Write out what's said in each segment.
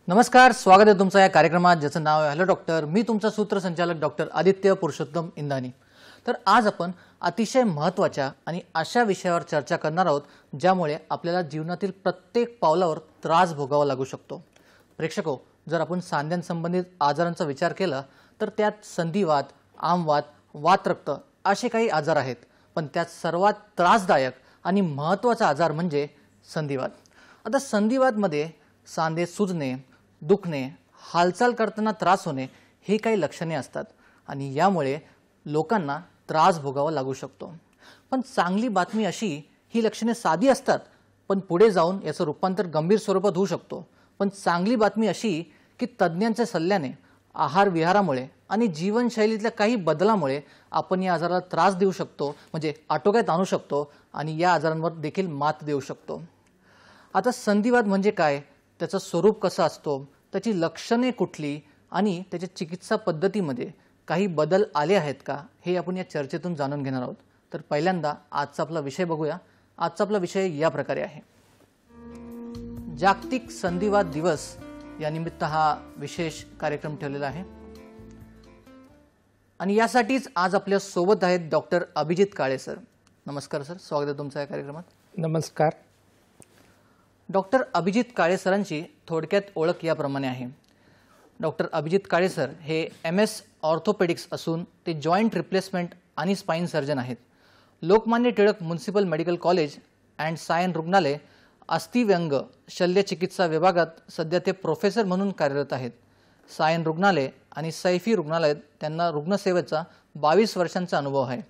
नमस्कार, स्वागत आहे तुमचं या कार्यक्रमात ज्याचं नाव आहे हॅलो डॉक्टर. मी तुमचा सूत्रसंचालक डॉक्टर आदित्य पुरुषोत्तम इंदानी. तर आज आपण अतिशय महत्त्वाच्या आणि अशा विषयावर चर्चा करणार आहोत ज्यामुळे आपल्याला जीवनातील प्रत्येक पावलावर त्रास भोगावा लागू शकतो. प्रेक्षको, जर आपण सांध्यांसंबंधित आजारांचा विचार केला तर त्यात संधिवात, आमवात, वातरक्त असे काही आजार आहेत, पण त्यात सर्वात त्रासदायक आणि महत्त्वाचा आजार म्हणजे संधिवात. आता संधिवातमध्ये सांधे सुजणे, दुखणे, हालचाल करताना त्रास होणे हे काही लक्षणे असतात आणि यामुळे लोकांना त्रास भोगावा लागू शकतो. पण चांगली बातमी अशी, ही लक्षणे साधी असतात पण पुढे जाऊन याचं रूपांतर गंभीर स्वरूपात होऊ शकतो. पण चांगली बातमी अशी की तज्ज्ञांच्या सल्ल्याने, आहार विहारामुळे आणि जीवनशैलीतल्या काही बदलामुळे आपण या आजाराला त्रास देऊ शकतो, म्हणजे आटोक्यात आणू शकतो आणि या आजारांवर देखील मात देऊ शकतो. आता संधिवात म्हणजे काय, त्याचं स्वरूप कसं असतो, त्याची लक्षणे कुठली आणि त्याच्या चिकित्सा पद्धतीमध्ये काही बदल आले आहेत का, हे आपण या चर्चेतून जाणून घेणार आहोत. तर पहिल्यांदा आजचा आपला विषय बघूया. आजचा आपला विषय या प्रकारे आहे. जागतिक संधिवात दिवस या निमित्त हा विशेष कार्यक्रम ठेवलेला आहे आणि यासाठीच आज आपल्या सोबत आहेत डॉक्टर अभिजित काळे सर. नमस्कार सर, स्वागत आहे तुमचं या कार्यक्रमात. नमस्कार. डॉक्टर अभिजित काळे सरांची थोडक्यात ओळख याप्रमाणे आहे. डॉक्टर अभिजित काळे सर हे MS ऑर्थोपेडिक्स असून ते जॉईंट रिप्लेसमेंट आणि स्पाइन सर्जन आहेत. Lokmanya Tilak municipal medical college and Sion रुग्णालय अस्थिव्यंग शल्यचिकित्सा विभागात सध्या ते प्रोफेसर म्हणून कार्यरत आहेत. सायन रुग्णालय आणि सैफी रुग्णालयात त्यांना रुग्णसेवेचा 22 वर्षांचा अनुभव आहे.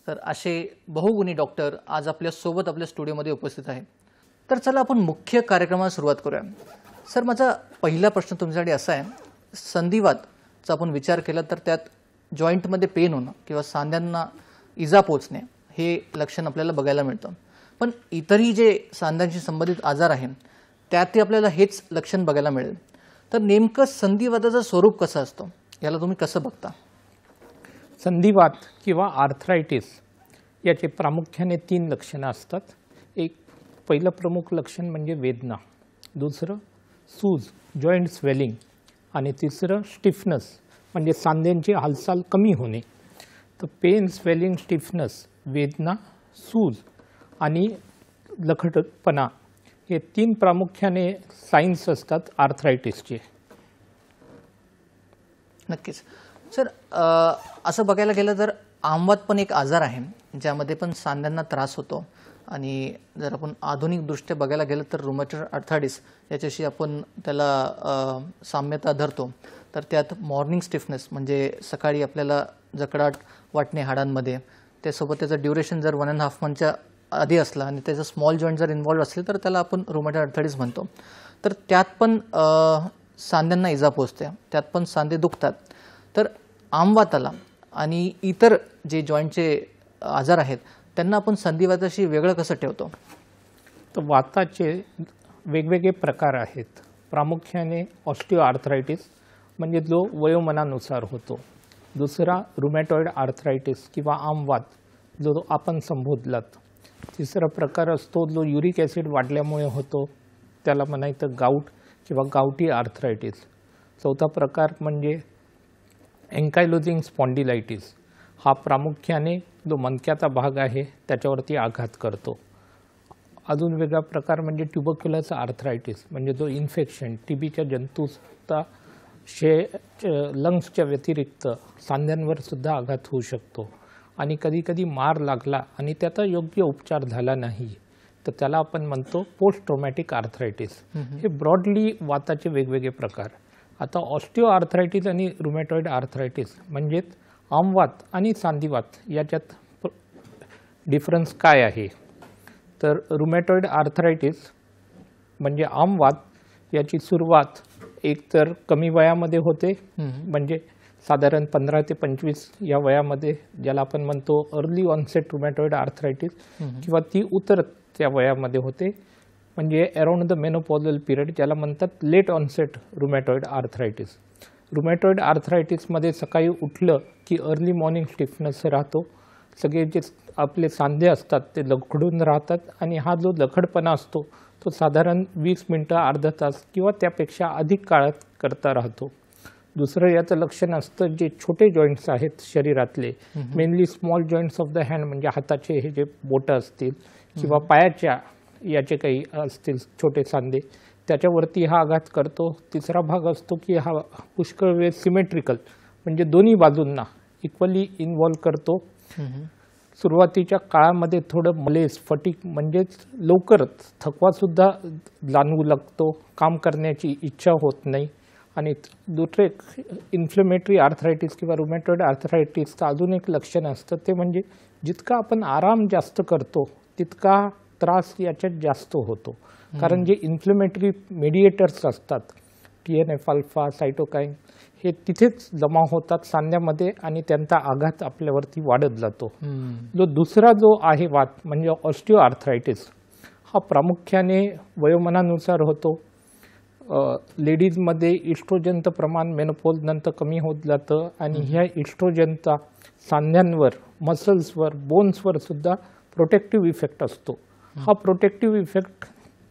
तर असे बहुगुणी डॉक्टर आज आपल्यासोबत आपल्या स्टुडिओमध्ये उपस्थित आहेत. तर चला आपण मुख्य कार्यक्रमाला सुरुवात करूया. सर, माझा पहिला प्रश्न तुमच्यासाठी असा आहे, संधिवातचा आपण विचार केला तर त्यात जॉईंटमध्ये पेन होणं किंवा सांध्यांना इजा पोचणे हे लक्षण आपल्याला बघायला मिळतं. पण इतरही जे सांध्यांशी संबंधित आजार आहेत त्यातही आपल्याला हेच लक्षण बघायला मिळेल. तर नेमकं संधिवाताचं स्वरूप कसं असतं, याला तुम्ही कसं बघता? संधिवात किंवा आर्थरायटिस याचे प्रामुख्याने 3 लक्षणं असतात. एक पहिलं प्रमुख लक्षण म्हणजे वेदना, दुसरं सूज जॉईंट स्वेलिंग आणि तिसरं स्टिफनेस म्हणजे सांध्यांची हालचाल कमी होणे. तर पेन, स्वेलिंग, स्टिफनेस, वेदना, सूज आणि लखडपणा हे 3 प्रामुख्याने साइन्स असतात आर्थरायटिसचे. नक्कीच सर. असं बघायला गेलं तर आमवात पण एक आजार आहे ज्यामध्ये पण सांध्यांना त्रास होतो आणि जर आपण आधुनिकदृष्ट्या बघायला गेलं तर रुमॅटॉइड आर्थरायटिस याच्याशी आपण त्याला साम्यता धरतो. तर त्यात मॉर्निंग स्टिफनेस म्हणजे सकाळी आपल्याला जकडाट वाटणे हाडांमध्ये, त्यासोबत त्याचं ड्युरेशन जर 1.5 मंथच्या आधी असला आणि त्याचं स्मॉल जॉईंट जर इन्व्हॉल्व असले तर त्याला आपण रुमॅटॉइड आर्थरायटिस म्हणतो. तर त्यात पण सांध्यांना इजा पोचते, त्यात पण सांधे दुखतात. तर आमवाताला आणि इतर जे जॉईंटचे आजार आहेत त्यांना आपण संधिवाताशी वेगळं कसं ठेवतो? तर वाताचे वेगवेगळे प्रकार आहेत. प्रामुख्याने ऑस्टिओआर्थरायटिस म्हणजे जो वयोमानानुसार होतो. दुसरा रुमॅटॉइड आर्थरायटिस किंवा आमवात जो आपण संबोधलात. तिसरा प्रकार असतो जो युरिक ॲसिड वाढल्यामुळे होतो, त्याला म्हणायचं गाऊट किंवा गावठी आर्थरायटिस. चौथा प्रकार म्हणजे एन्कायलोजिंग स्पॉन्डिलायटिस. हा प्रामुख्याने जो मणक्याचा भाग आहे त्याच्यावरती आघात करतो. अजून वेगळा प्रकार म्हणजे ट्युबरक्युलस आर्थरायटिस म्हणजे जो इन्फेक्शन TBच्या जंतूचा लंग्सच्या व्यतिरिक्त सांध्यांवर सुद्धा आघात होऊ शकतो. आणि कधीकधी मार लागला आणि त्याचा योग्य उपचार झाला नाही तर त्याला आपण म्हणतो पोस्ट ट्रॉमॅटिक आर्थरायटिस. हे ब्रॉडली वाताचे वेगवेगळे प्रकार. आता ऑस्टिओआर्थरायटिस आणि रुमॅटॉइड आर्थरायटिस म्हणजेच आमवात आणि सांधिवात याच्यात डिफरन्स काय आहे? तर रुमॅटॉइड आर्थरायटिस म्हणजे आमवात याची सुरुवात एकतर कमी वयामध्ये होते, म्हणजे साधारण 15 ते 25 या वयामध्ये, ज्याला आपण म्हणतो अर्ली ऑनसेट रुमॅटॉइड आर्थरायटिस, किंवा ती उतरत्या वयामध्ये होते म्हणजे अराउंड द मेनोपॉझल पिरियड, ज्याला म्हणतात late onset rheumatoid arthritis. Rheumatoid आर्थरायटिसमध्ये सकाळी उठलं की अर्ली मॉर्निंग स्टिफनेस राहतो, सगळे जे आपले सांधे असतात ते लखडून राहतात आणि हा जो लखडपणा असतो तो साधारण 20 मिनटं अर्धा तास किंवा त्यापेक्षा अधिक काळात करता राहतो. दुसरं याचं लक्षण असतं जे छोटे जॉईंट्स आहेत शरीरातले, mainly small joints of the hand, म्हणजे हाताचे हे जे बोटं असतील किंवा पायाच्या याचे काही असतील छोटे सांधे, त्याच्यावरती हा आघात करतो. तिसरा भाग असतो की हा पुष्कळ वेळ सिमेट्रिकल, म्हणजे दोन्ही बाजूंना इक्वली इन्व्हॉल्व करतो. सुरुवातीच्या काळामध्ये थोडं मलेस, फटीक म्हणजेच लवकरच थकवासुद्धा जाणवू लागतो, काम करण्याची इच्छा होत नाही. आणि दुसरे इन्फ्लेमेटरी आर्थरायटिस किंवा रुमॅटॉइड आर्थरायटिसचं अजून एक लक्षण असतं, ते म्हणजे जितका आपण आराम जास्त करतो तितका त्रास याच्यात जास्त होतो. कारण जे इन्फ्लेमेटरी मेडिएटर्स असतात, TNF अल्फा, सायटोकाईन, हे तिथेच जमा होतात सांध्यामध्ये आणि त्यांचा आघात आपल्यावरती वाढत जातो. दुसरा जो आहे वात म्हणजे ऑस्टिओआर्थरायटिस, हा प्रामुख्याने वयोमानानुसार होतो. लेडीजमध्ये इस्ट्रोजनचं प्रमाण मेनोपॉज नंतर कमी होत जातं आणि ह्या इस्ट्रोजनचा सांध्यांवर, मसल्सवर, बोन्सवर सुद्धा प्रोटेक्टिव्ह इफेक्ट असतो. हा प्रोटेक्टिव्ह इफेक्ट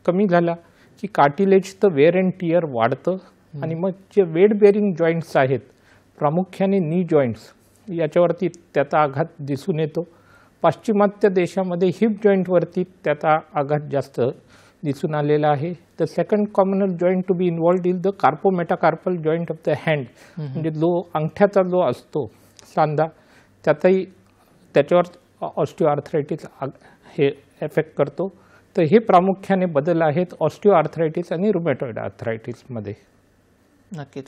कमी झाला की कार्टिलेजचं वेअर अँड टिअर वाढतं आणि मग जे वेट बेअरिंग जॉईंट्स आहेत, प्रामुख्याने नी जॉईंट्स, याच्यावरती त्याचा आघात दिसून येतो. पाश्चिमात्य देशामध्ये हिप जॉईंटवरती त्याचा आघात जास्त दिसून आलेला आहे. The second commoner joint to be involved is the carpometacarpal joint of the hand, म्हणजे जो अंगठ्याचा जो असतो सांधा, त्याच्यावर ऑस्टिओआर्थरायटिस हे एफेक्ट करतो. तर हे प्रामुख्याने बदल आहेत ऑस्टिओआर्थरायटिस आणि रुमॅटॉइड आर्थरायटिसमध्ये. नक्कीच.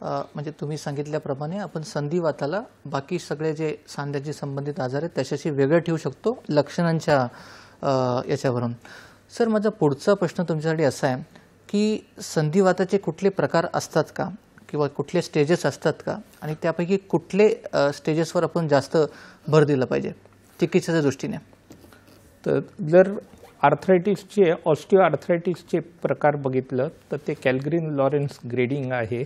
म्हणजे तुम्ही सांगितल्याप्रमाणे आपण संधिवाताला बाकी सगळे जे सांध्याशी संबंधित आजार आहेत त्याच्याशी वेगळं ठेवू शकतो लक्षणांच्या याच्यावरून. सर, माझा पुढचा प्रश्न तुमच्यासाठी असा आहे की संधिवाताचे कुठले प्रकार असतात का किंवा कुठले स्टेजेस असतात का, आणि त्यापैकी कुठले स्टेजेसवर आपण जास्त भर दिला पाहिजे चिकित्सेच्या दृष्टीने? तर जर आर्थरायटिसचे, ऑस्टिओआर्थरायटिसचे प्रकार बघितलं तर ते कॅल्ग्रीन लॉरेन्स ग्रेडिंग आहे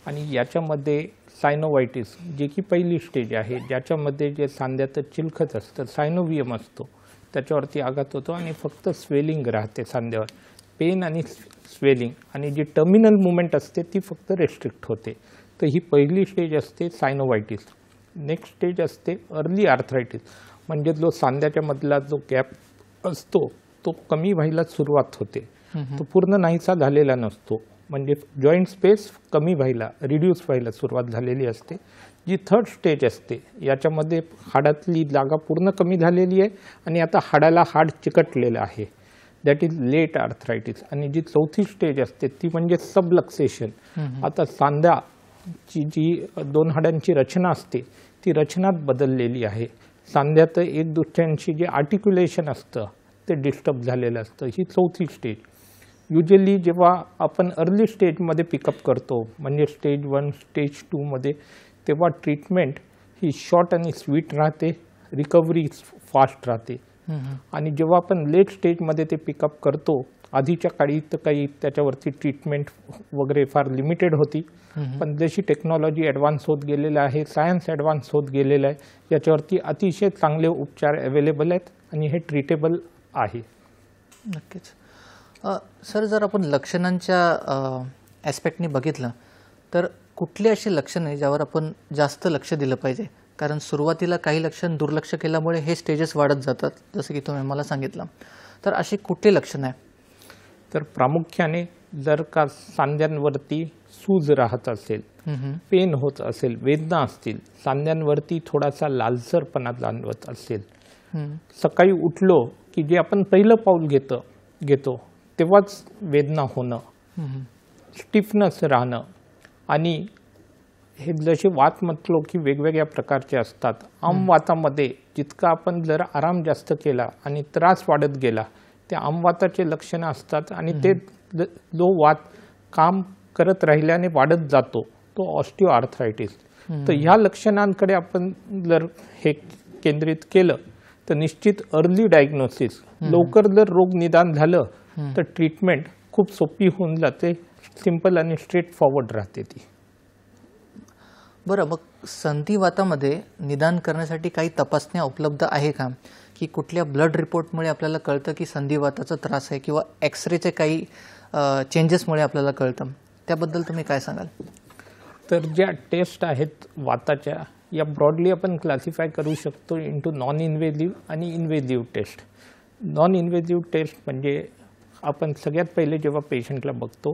आणि याच्यामध्ये सायनोवायटिस, जे की पहिली स्टेज आहे, ज्याच्यामध्ये जे सांध्याचं चिलखत असतं, सायनोवियम असतो, त्याच्यावरती आघात होतो आणि फक्त स्वेलिंग राहते सांध्यावर, पेन आणि स्वेलिंग, आणि जी टर्मिनल मुवमेंट असते ती फक्त रेस्ट्रिक्ट होते. तर ही पहिली स्टेज असते सायनोवायटिस. नेक्स्ट स्टेज असते अर्ली आर्थरायटिस, म्हणजे जो सांध्याच्या मधला जो गॅप असतो तो कमी व्हायला सुरुवात होते, तो पूर्ण नाहीसा झालेला नसतो, म्हणजे जॉईंट स्पेस कमी व्हायला, रिड्यूस व्हायला सुरुवात झालेली असते. जी थर्ड स्टेज असते याच्यामध्ये हाडातली जागा पूर्ण कमी झालेली आहे आणि आता हाडाला हाड चिकटलेलं आहे, दॅट इज लेट आर्थरायटिस. आणि जी चौथी स्टेज असते ती म्हणजे सबलक्सेशन. आता सांध्याची जी दोन हाडांची रचना असते ती रचनाच बदललेली आहे. सांध्यात एक दुसऱ्यांशी जे आर्टिक्युलेशन असतं ते डिस्टर्ब झालेलं असतं. ही चौथी स्टेज. युजली जेव्हा आपण अर्ली स्टेजमध्ये पिकअप करतो, म्हणजे स्टेज 1, स्टेज 2मध्ये, तेव्हा ट्रीटमेंट ही शॉर्ट आणि स्वीट राहते, रिकव्हरी फास्ट राहते. आणि जेव्हा आपण लेट स्टेजमध्ये ते पिकअप करतो, आधीच्या काळी तर काही त्याच्यावरती ट्रीटमेंट वगैरे फार लिमिटेड होती, पण जशी टेक्नॉलॉजी ॲडव्हान्स होत गेलेलं आहे, सायन्स ॲडव्हान्स होत गेलेलं आहे, याच्यावरती अतिशय चांगले उपचार अवेलेबल आहेत आणि हे ट्रीटेबल आहे. नक्कीच. सर, जर आपण लक्षणांच्या ॲस्पेक्टनी बघितलं तर कुठली अशी लक्षणे ज्यावर आपण जास्त लक्ष दिलं पाहिजे? कारण सुरुवातीला काही लक्षण दुर्लक्ष केल्यामुळे हे स्टेजेस वाढत जातात, जसं की तुम्ही मला सांगितलं. तर अशी कुठली लक्षणं आहे? तर प्रामुख्याने जर का सांध्यांवरती सूज राहत असेल, पेन होत असेल, वेदना असतील, सांध्यांवरती थोडासा लालसरपणा जाणवत असेल, सकाळी उठलो की जे आपण पहिलं पाऊल घेतो तेव्हाच वेदना होणं, स्टिफनेस राहणं, आणि हे जसे वात म्हटलो की वेगवेगळ्या प्रकारचे असतात. आमवातामध्ये जितका आपण जर आराम जास्त केला आणि त्रास वाढत गेला, ते आमवाताचे लक्षणं असतात आणि ते जो वात काम करत राहिल्याने वाढत जातो तो ऑस्टिओआर्थरायटिस. तर ह्या लक्षणांकडे आपण जर हे केंद्रित केलं तर निश्चित अर्ली डायग्नोसिस, लवकर जर रोग निदान झालं तर ट्रीटमेंट खूप सोपी होऊन जाते, सिंपल आणि स्ट्रेट फॉरवर्ड राहते ती. बरं, मग संधिवातामध्ये निदान करण्यासाठी काही तपासण्या उपलब्ध आहे का, की कुठल्या ब्लड रिपोर्टमुळे आपल्याला कळतं की संधिवाताचा त्रास आहे किंवा एक्सरेचे काही चेंजेसमुळे आपल्याला कळतं, त्याबद्दल तुम्ही काय सांगाल? तर ज्या टेस्ट आहेत वाताच्या या ब्रॉडली आपण क्लासिफाय करू शकतो इंटू नॉन इन्व्हेजिव्ह आणि invasive test. Non invasive test म्हणजे आपण सगळ्यात पहिले जेव्हा पेशंटला बघतो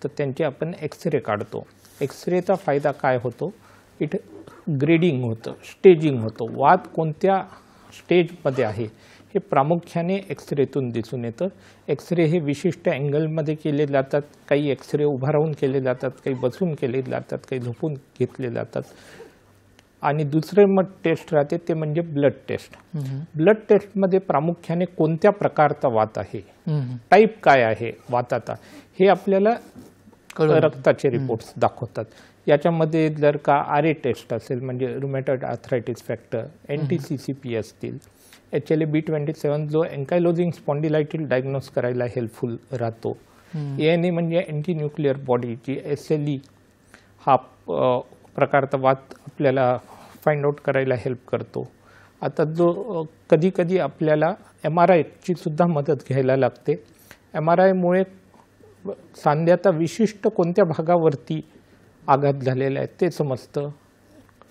तर त्यांचे आपण एक्सरे काढतो. एक्सरेचा फायदा काय होतो, इथे ग्रेडिंग होतं, स्टेजिंग होतं. वात कोणत्या स्टेजमध्ये आहे हे प्रामुख्याने एक्सरेतून दिसून येतं. एक्सरे हे विशिष्ट अँगलमध्ये केले जातात. काही एक्सरे उभा राहून केले जातात, काही बसून केले जातात, काही झोपून घेतले जातात. आणि दुसरे मग टेस्ट राहते ते म्हणजे ब्लड टेस्ट. ब्लड टेस्टमध्ये प्रामुख्याने कोणत्या प्रकारचा वात आहे, टाईप काय आहे वाताचा, हे आपल्याला रक्ताचे रिपोर्ट्स दाखवतात. याच्यामध्ये जर का RA टेस्ट असेल म्हणजे रुमॅटॉइड आर्थरायटिस फॅक्टर, NTCCP असतील, HLA-B27 जो एन्कायलोजिंग स्पॉन्डिलायटिस डायग्नोज करायला हेल्पफुल राहतो. ANA म्हणजे अँटी न्यूक्लिअर बॉडी, जी SLE हा प्रकारचा वात आपल्याला फाइंड आउट करायला हेल्प करतो. आता जो कधी कधी आपल्याला MRIची सुद्धा मदत घ्यायला लागते. MRIमुळे सांध्याचा विशिष्ट कोणत्या भागावरती आघात झालेला आहे ते समजतं.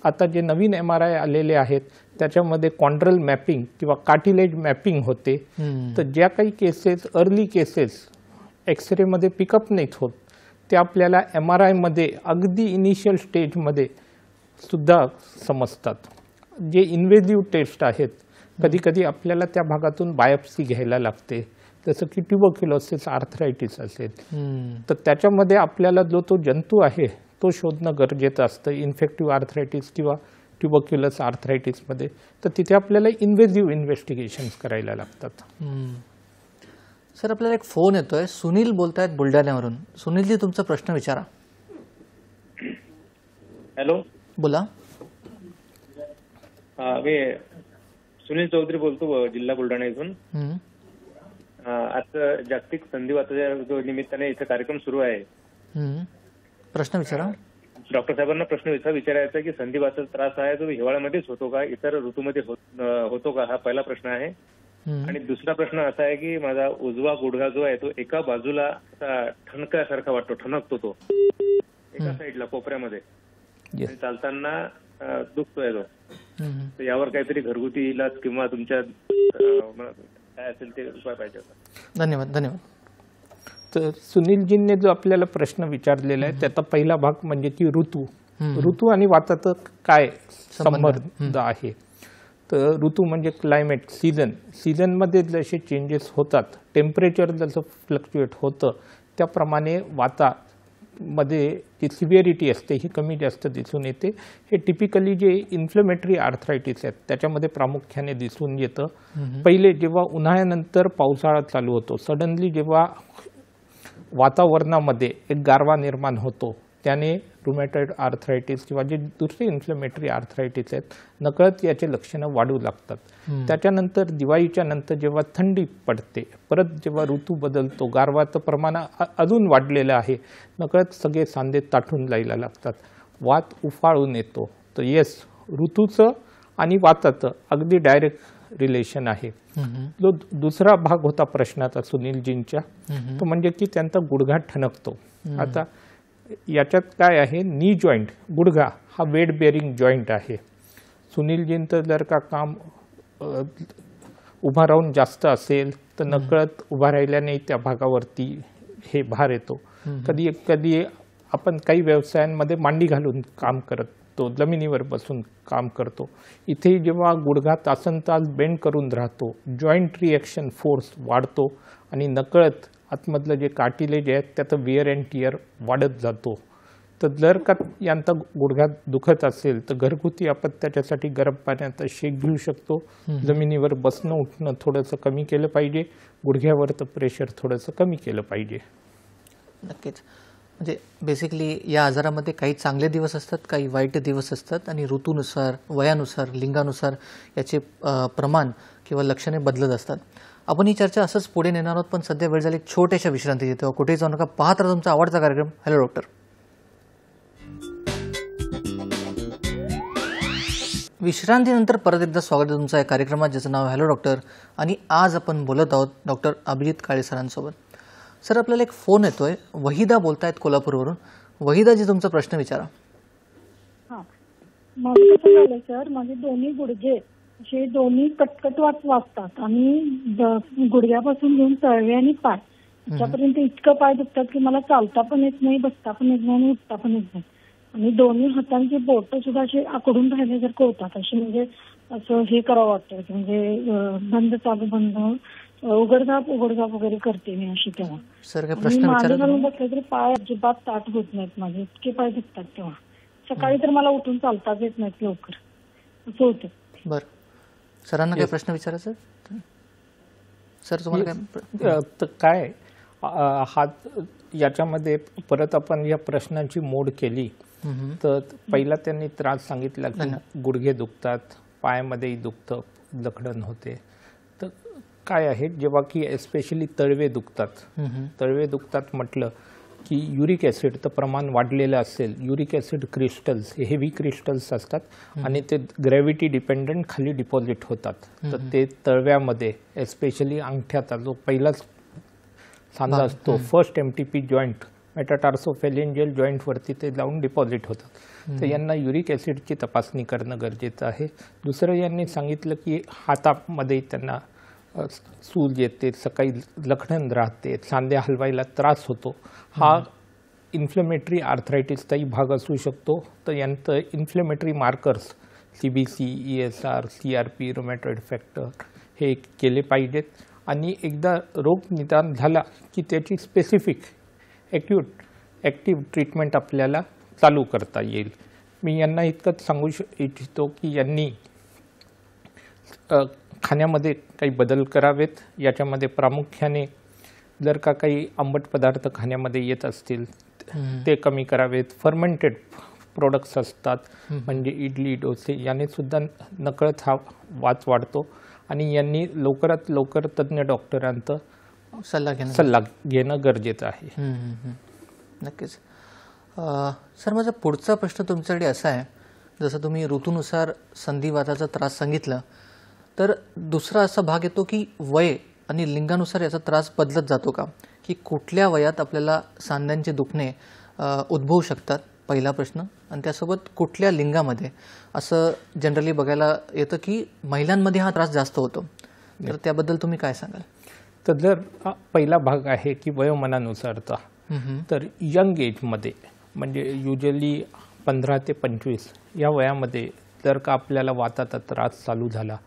आता जे नवीन MRI आलेले आहेत त्याच्यामध्ये कॉन्ड्रल मॅपिंग किंवा कार्टिलेज मॅपिंग होते. तर ज्या काही केसेस अर्ली केसेस एक्सरेमध्ये पिकअप नाहीत होत ते आपल्याला MRIमध्ये अगदी इनिशियल स्टेजमध्ये सुद्धा समजतात. जे इन्व्हेजिव्ह टेस्ट आहेत कधी कधी आपल्याला त्या भागातून बायोप्सी घ्यायला लागते, जसं की ट्युबरक्युलोसिस आर्थरायटिस असेल तर त्याच्यामध्ये आपल्याला जो तो जंतू आहे तो शोधणं गरजेचं असतं. इन्फेक्टिव्ह आर्थरायटिस किंवा ट्युबरक्युलस आर्थरायटिसमध्ये तर तिथे आपल्याला इन्व्हेजिव्ह इन्व्हेस्टिगेशन्स करायला लागतात. सर, आपल्याला एक फोन येतोय. सुनील बोलतायत बुलढाण्यावरून. सुनीलजी, तुमचा प्रश्न विचारा. हॅलो, बोला. मी सुनील चौधरी बोलतो, जिल्हा बुलढाणा इथून. आज जागतिक संधिवाताच्या निमित्ताने इथे कार्यक्रम सुरू आहे. प्रश्न विचारा. डॉक्टर साहेबांना प्रश्न विचारायचा की संधिवाताचा त्रास आहे तो हिवाळ्यामध्येच होतो का, इतर ऋतूमध्ये होतो का, हा पहिला प्रश्न आहे. आणि दुसरा प्रश्न असा आहे की माझा उजवा गुडघा जो आहे तो एका बाजूला असा ठणकासारखा वाटतो, ठणकतो तो एका साईडला कोपऱ्यामध्ये, चालताना दुखतोय तो. तर यावर काहीतरी घरगुती इलाज किंवा तुमच्या काय असेल ते उपाय पाहिजे होता. धन्यवाद. तर सुनीलजींनी जो आपल्याला प्रश्न विचारलेला आहे त्याचा पहिला भाग म्हणजे की ऋतू आणि वाताचं काय संबंध आहे. तर ऋतू म्हणजे क्लायमेट, सीझनमध्ये जसे चेंजेस होतात, टेम्परेचर जसं फ्लक्च्युएट होतं त्याप्रमाणे वातामध्ये जी सिव्हिअरिटी असते ही कमी जास्त दिसून येते. हे टिपिकली जे इन्फ्लेमेटरी आर्थरायटिस आहेत त्याच्यामध्ये प्रामुख्याने दिसून येतं. पहिले जेव्हा उन्हाळ्यानंतर पावसाळा चालू होतो, सडनली जेव्हा वातावरणामध्ये एक गारवा निर्माण होतो त्याने रुमॅटॉइड आर्थरायटिस किंवा जे दुसरे इन्फ्लेमेटरी आर्थरायटिस आहेत नकळत याचे लक्षणं वाढू लागतात. त्याच्यानंतर दिवाळीच्या नंतर जेव्हा थंडी पडते, परत जेव्हा ऋतू बदलतो, गारवाचं प्रमाण अजून वाढलेलं आहे, नकळत सगळे सांधे ताठून जायला लागतात, वात उफाळून येतो. तर येस, ऋतूचं आणि वाताचं अगदी डायरेक्ट रिलेशन आहे. जो दुसरा भाग होता प्रश्नाचा सुनीलजींच्या, तो म्हणजे की त्यांचा गुडघा ठणकतो. आता याच्यात काय आहे, नी जॉईंट, गुडघा हा वेट बेअरिंग जॉईंट आहे. सुनीलजींचं जर का काम उभा राहून जास्त असेल तर नकळत उभा राहिल्याने त्या भागावरती हे भार येतो. कधी कधी आपण काही व्यवसायांमध्ये मांडी घालून काम करतो, जमिनीवर बसून काम करतो, इथे जेव्हा गुडघा तासनतास बेंड करून राहतो, जॉईंट रिॲक्शन फोर्स वाढतो आणि नकळत आतमधलं जे कार्टिलेज आहे त्याचं विअर अँड टिअर वाढत जातो. तर जर का यांचा गुडघा दुखत असेल तर घरगुती आपण त्याच्यासाठी गरम पाण्याचा शेक घेऊ शकतो. जमिनीवर बसणं उठणं थोडंसं कमी केलं पाहिजे, गुडघ्यावरचं प्रेशर थोडंसं कमी केलं पाहिजे. नक्कीच. म्हणजे बेसिकली या आजारामध्ये काही चांगले दिवस असतात, काही वाईट दिवस असतात आणि ऋतूनुसार, वयानुसार, लिंगानुसार याचे प्रमाण किंवा लक्षणे बदलत असतात. आपण ही चर्चा असंच पुढे नेणार आहोत, पण सध्या वेळ झाली छोट्याशा विश्रांतीची. तेव्हा कुठेही जाऊ नका, पाहत राहा तुमचा आवडता कार्यक्रम हॅलो डॉक्टर. विश्रांतीनंतर परत एकदा स्वागत आहे तुमचं या कार्यक्रमात, ज्याचं नाव हॅलो डॉक्टर. आणि आज आपण बोलत आहोत डॉक्टर अभिजित काळे सरांसोबत. सर, आपल्याला एक फोन येतोय. वहिदा बोलतायत कोल्हापूरवरून. वहिदाजी, तुमचा प्रश्न विचारा. हा, माझं कसं झालं सर, माझे दोन्ही गुडघे असे दोन्ही कटकट वाजतात आणि गुडघ्यापासून घेऊन तळवे आणि पाय त्याच्यापर्यंत इतकं पाय दुखतात की मला चालता पण येत नाही, बसता पण येत नाही आणि उठता पण येत नाही. आणि दोन्ही हातांची बोट सुद्धा असे आकडून राहिल्यासारखं होतात. असे म्हणजे असं हे करावं वाटतं की म्हणजे बंद चालू बंद उघडझाप वगैरे करते मी अशी तेव्हा. सर, काय प्रश्न माझे विचारा. घालून बसले तरी पाय अजिबात ताट होत नाहीत माझे, इतके पाय दुखतात तेव्हा. सकाळी तर मला उठून चालताच येत नाहीत लवकर, असं होतं. बरं, सरांना काय प्रश्न विचारायचा सर तुम्हाला? काय तर काय हा याच्यामध्ये परत आपण या प्रश्नाची मोड केली तर पहिला त्यांनी त्रास सांगितला की गुडघे दुखतात, पायामध्येही दुखतं, जखडण होते. तर काय आहे, जेव्हा की एस्पेशली तळवे दुखतात म्हटलं की युरिक ॲसिडचं प्रमाण वाढलेलं असेल. युरिक ॲसिड क्रिस्टल्स हे हेवी क्रिस्टल्स असतात आणि ते ग्रॅव्हिटी डिपेंडंट खाली डिपॉझिट होतात. तर ते तळव्यामध्ये एस्पेशली अंगठ्याचा जो पहिलाच सांधा असतो, फर्स्ट MTP जॉईंट, मेटाटार्सोफेलेंजियल जॉईंटवरती ते जाऊन डिपॉझिट होतात. तर यांना युरिक ॲसिडची तपासणी करणं गरजेचं आहे. दुसरं यांनी सांगितलं की हातामध्ये त्यांना सूज येते, सकाळी लखडण राहते, सांध्या हलवायला त्रास होतो. हा इन्फ्लेमेटरी आर्थरायटिसचाही भाग असू शकतो. तर यांचं inflammatory markers CBC, ESR, CRP, rheumatoid factor हे केले पाहिजेत. आणि एकदा रोग निदान झाला की त्याची स्पेसिफिक ॲक्टिव्ह ट्रीटमेंट आपल्याला चालू करता येईल. मी यांना इतकंच सांगू इच्छितो की यांनी खाण्यामध्ये काही बदल करावेत. याच्यामध्ये प्रामुख्याने जर का काही आंबट पदार्थ खाण्यामध्ये येत असतील ते कमी करावेत. फर्मेंटेड प्रोडक्ट्स असतात म्हणजे इडली, डोसे, याने सुद्धा नकळत हा वात वाढतो. आणि यांनी लवकरात लवकर तज्ज्ञ डॉक्टरांचा सल्ला घेणं गरजेचं आहे. नक्कीच. सर, माझा पुढचा प्रश्न तुमच्याकडे असा आहे, जसं तुम्ही ऋतूनुसार संधिवाताचा त्रास सांगितला, तर दुसरा असा भाग येतो की वय आणि लिंगानुसार याचा त्रास बदलत जातो का, की कुठल्या वयात आपल्याला सांध्यांचे दुखणे उद्भवू शकतात, पहिला प्रश्न. आणि त्यासोबत कुठल्या लिंगामध्ये असं जनरली बघायला येतं की महिलांमध्ये हा त्रास जास्त होतो. तर त्याबद्दल तुम्ही काय सांगाल? तर जर पहिला भाग आहे की वयोमानानुसारचा, तर यंग एजमध्ये म्हणजे युजली 15 ते 25 या वयामध्ये जर का आपल्याला वाताचा त्रास चालू झाला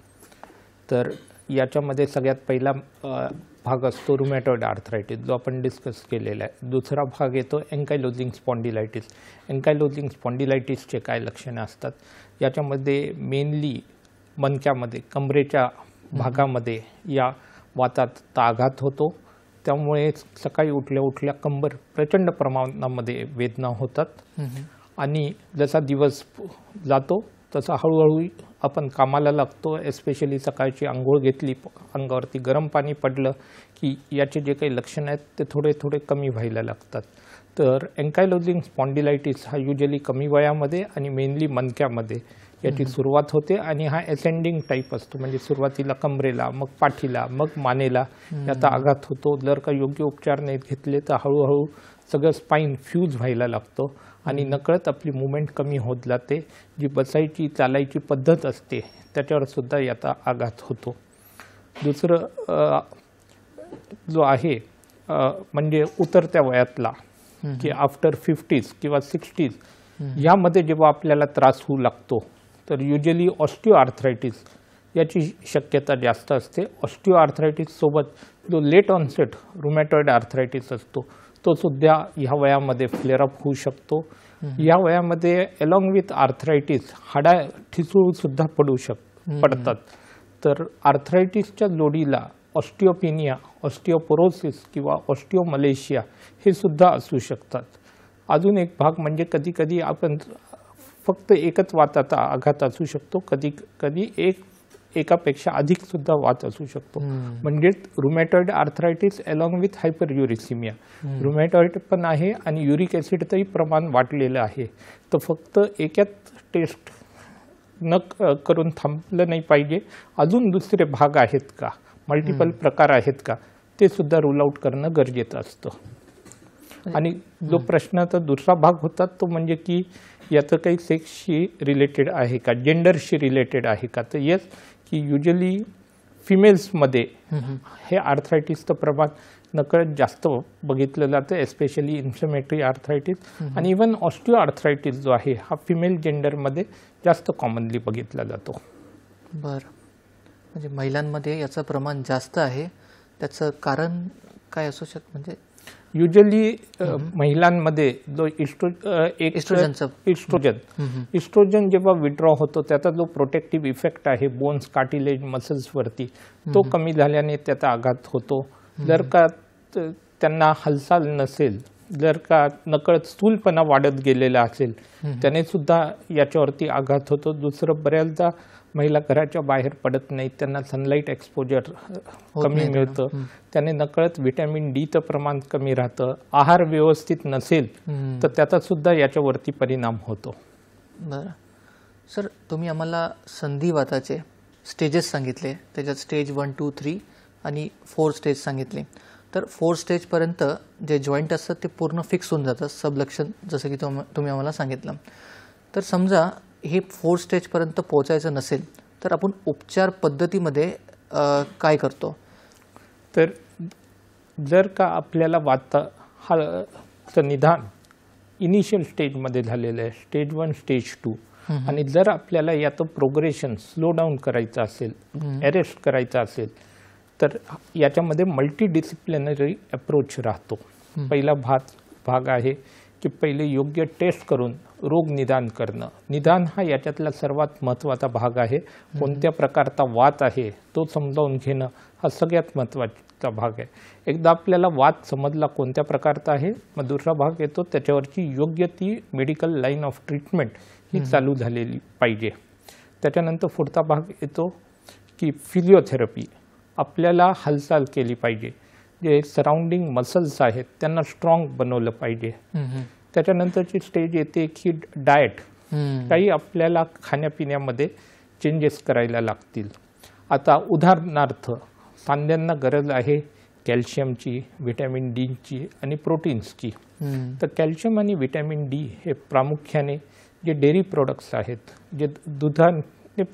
तर याच्यामध्ये सगळ्यात पहिला भाग असतो रुमॅटॉइड आर्थरायटिस, जो आपण डिस्कस केलेला आहे. दुसरा भाग येतो एन्कायलोजिंग स्पॉन्डिलायटिस. एन्कायलोजिंग स्पॉन्डिलायटिसचे काय लक्षणं असतात, याच्यामध्ये मेनली मणक्यामध्ये, कमरेच्या भागामध्ये या वाताचा आघात होतो. त्यामुळे सकाळी उठल्या कंबर प्रचंड प्रमाणामध्ये वेदना होतात. आणि जसा दिवस जातो तसा हळूहळू आपण कामाला लागतो. एस्पेशली सकाळची आंघोळ घेतली, अंगावरती गरम पाणी पडलं की याचे जे काही लक्षणं आहेत ते थोडे थोडे कमी व्हायला लागतात. तर एन्कायलोजिंग स्पॉन्डिलायटिस हा युजली कमी वयामध्ये आणि मेनली मणक्यामध्ये याची सुरुवात होते. आणि हा असेंडिंग टाईप असतो, म्हणजे सुरुवातीला कमरेला, मग पाठीला, मग मानेला याचा आघात होतो. जर का योग्य उपचार नाही घेतले तर हळूहळू सगळं स्पाईन फ्यूज व्हायला लागतो आणि नकळत आपली मुवमेंट कमी होत जाते. जी बसायची चालायची पद्धत असते त्याच्यावर सुद्धा याचा आघात होतो. दुसरं जो आहे म्हणजे उतरत्या वयातला की आफ्टर 50s किंवा 60s यामध्ये जेव्हा आपल्याला त्रास होऊ लागतो तर युजली ऑस्टिओआर्थरायटिस याची शक्यता जास्त असते. ऑस्टिओआर्थरायटिस सोबत जो लेट ऑनसेट रुमॅटॉइड आर्थरायटिस असतो तो सुद्धा ह्या वयामध्ये फ्लेअरअप होऊ शकतो. या वयामध्ये अलॉंग विथ आर्थरायटिस हाडा ठिसूळ सुद्धा पडतात. तर आर्थरायटिसच्या जोडीला ऑस्टिओपेनिया, ऑस्टिओपोरोसिस किंवा ऑस्टिओमलेशिया हे सुद्धा असू शकतात. अजून एक भाग म्हणजे कधी कधी आपण फक्त एकच वाताचा आघात असू शकतो, कधी कधी एकापेक्षा अधिक सुद्धा वात असू शकतो. म्हणजे rheumatoid arthritis along with hyperuricaemia, rheumatoid पण आहे आणि युरिक ॲसिडचंही प्रमाण वाढलेलं आहे. तर फक्त एकाच टेस्ट करून थांबलं नाही पाहिजे. अजून दुसरे भाग आहेत का, मल्टिपल प्रकार आहेत का, ते सुद्धा रूल आउट करणं गरजेचं असतं. आणि जो प्रश्नाचा दुसरा भाग होता तो म्हणजे की याचं काही सेक्सशी रिलेटेड आहे का, जेंडरशी रिलेटेड आहे का. तर येस, की युजली फिमेल्समध्ये हे आर्थरायटिसचं प्रमाण नकळत जास्त बघितलं जातं, एस्पेशली इन्फ्लेमेटरी आर्थरायटिस. आणि इवन ऑस्टिओ आर्थरायटिस जो आहे हा फिमेल जेंडरमध्ये जास्त कॉमनली बघितला जातो. बरं, म्हणजे महिलांमध्ये याचं प्रमाण जास्त आहे. त्याचं कारण काय असू शकतं? म्हणजे युजली महिलांमध्ये जो इस्ट्रोजन जेव्हा विड्रॉ होतो त्याचा जो प्रोटेक्टिव्ह इफेक्ट आहे बोन्स, कार्टिलेज, मसल्सवरती, तो कमी झाल्याने त्याचा आघात होतो. जर का त्यांना हालचाल नसेल, जर का नकळत स्थूलपणा वाढत गेलेला असेल, त्याने सुद्धा याच्यावरती आघात होतो. दुसरं, बऱ्याचदा महिला घराच्या बाहेर पडत नाहीत, त्यांना सनलाईट एक्सपोजर कमी मिळतं, त्याने नकळत व्हिटॅमिन डीचं प्रमाण कमी राहतं. आहार व्यवस्थित नसेल तर त्याचा सुद्धा याच्यावरती परिणाम होतो. बरं सर, तुम्ही आम्हाला संधिवाताचे स्टेजेस सांगितले, त्याच्यात स्टेज 1, 2, 3 आणि 4 स्टेज सांगितले. तर 4 स्टेजपर्यंत जे जॉईंट असतात ते पूर्ण फिक्स होऊन जातात, सबलक्षण, जसं की तुम्ही आम्हाला सांगितलं. तर समजा हे 4 स्टेजपर्यंत पोहोचायचं नसेल तर आपण उपचार पद्धतीमध्ये काय करतो? तर जर का आपल्याला हा निदान इनिशियल स्टेजमध्ये झालेलं आहे, स्टेज 1, स्टेज 2, आणि जर आपल्याला याचं प्रोग्रेशन स्लो डाऊन करायचं असेल, अरेस्ट करायचं असेल, तर याच्यामध्ये मल्टीडिसिप्लिनरी अप्रोच राहतो. पहिला भाग आहे की पहिले योग्य टेस्ट करून रोग निदान करणं. निदान हा याच्यातला सर्वात महत्त्वाचा भाग आहे. कोणत्या प्रकारचा वात आहे तो समजावून घेणं हा सगळ्यात महत्त्वाचा भाग आहे. एकदा आपल्याला वात समजला कोणत्या प्रकारचा आहे, मग दुसरा भाग येतो त्याच्यावरची योग्य ती मेडिकल लाईन ऑफ ट्रीटमेंट ही चालू झालेली पाहिजे. त्याच्यानंतर पुढचा भाग येतो की फिजिओथेरपी. आपल्याला हालचाल केली पाहिजे, जे सराउंडिंग मसल्स आहेत त्यांना स्ट्रॉंग बनवलं पाहिजे. त्याच्यानंतरची स्टेज येते की डाएट. काही आपल्याला खाण्यापिण्यामध्ये चेंजेस करायला लागतील. आता उदाहरणार्थ सांध्यांना गरज आहे कॅल्शियमची, व्हिटॅमिन डीची आणि प्रोटीन्सची. तर कॅल्शियम आणि व्हिटॅमिन डी हे प्रामुख्याने जे डेअरी प्रोडक्ट्स आहेत, जे दुधाने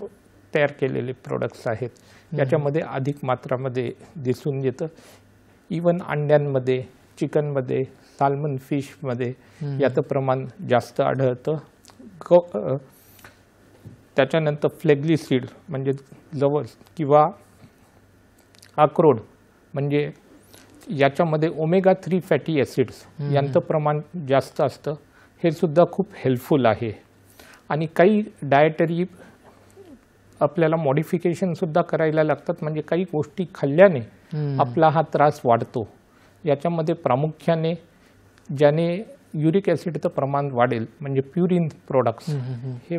तयार केलेले प्रोडक्ट्स आहेत, याच्यामध्ये अधिक मात्रामध्ये दिसून येतं. इवन अंड्यांमध्ये, चिकनमध्ये, साल्मन फिशमध्ये याचं प्रमाण जास्त आढळतं. त्याच्यानंतर फ्लेग्लिसीड म्हणजे जवस किंवा अक्रोड, म्हणजे याच्यामध्ये ओमेगा 3 फॅटी ॲसिड्स यांचं प्रमाण जास्त असतं. हे सुद्धा खूप हेल्पफुल आहे. आणि काही डायटरी आपल्याला मॉडिफिकेशनसुद्धा करायला लागतात, म्हणजे काही गोष्टी खाल्ल्याने आपला हा त्रास वाढतो. याच्यामध्ये प्रामुख्याने ज्याने युरिक ॲसिडचं प्रमाण वाढेल म्हणजे प्युरिन प्रोडक्ट्स हे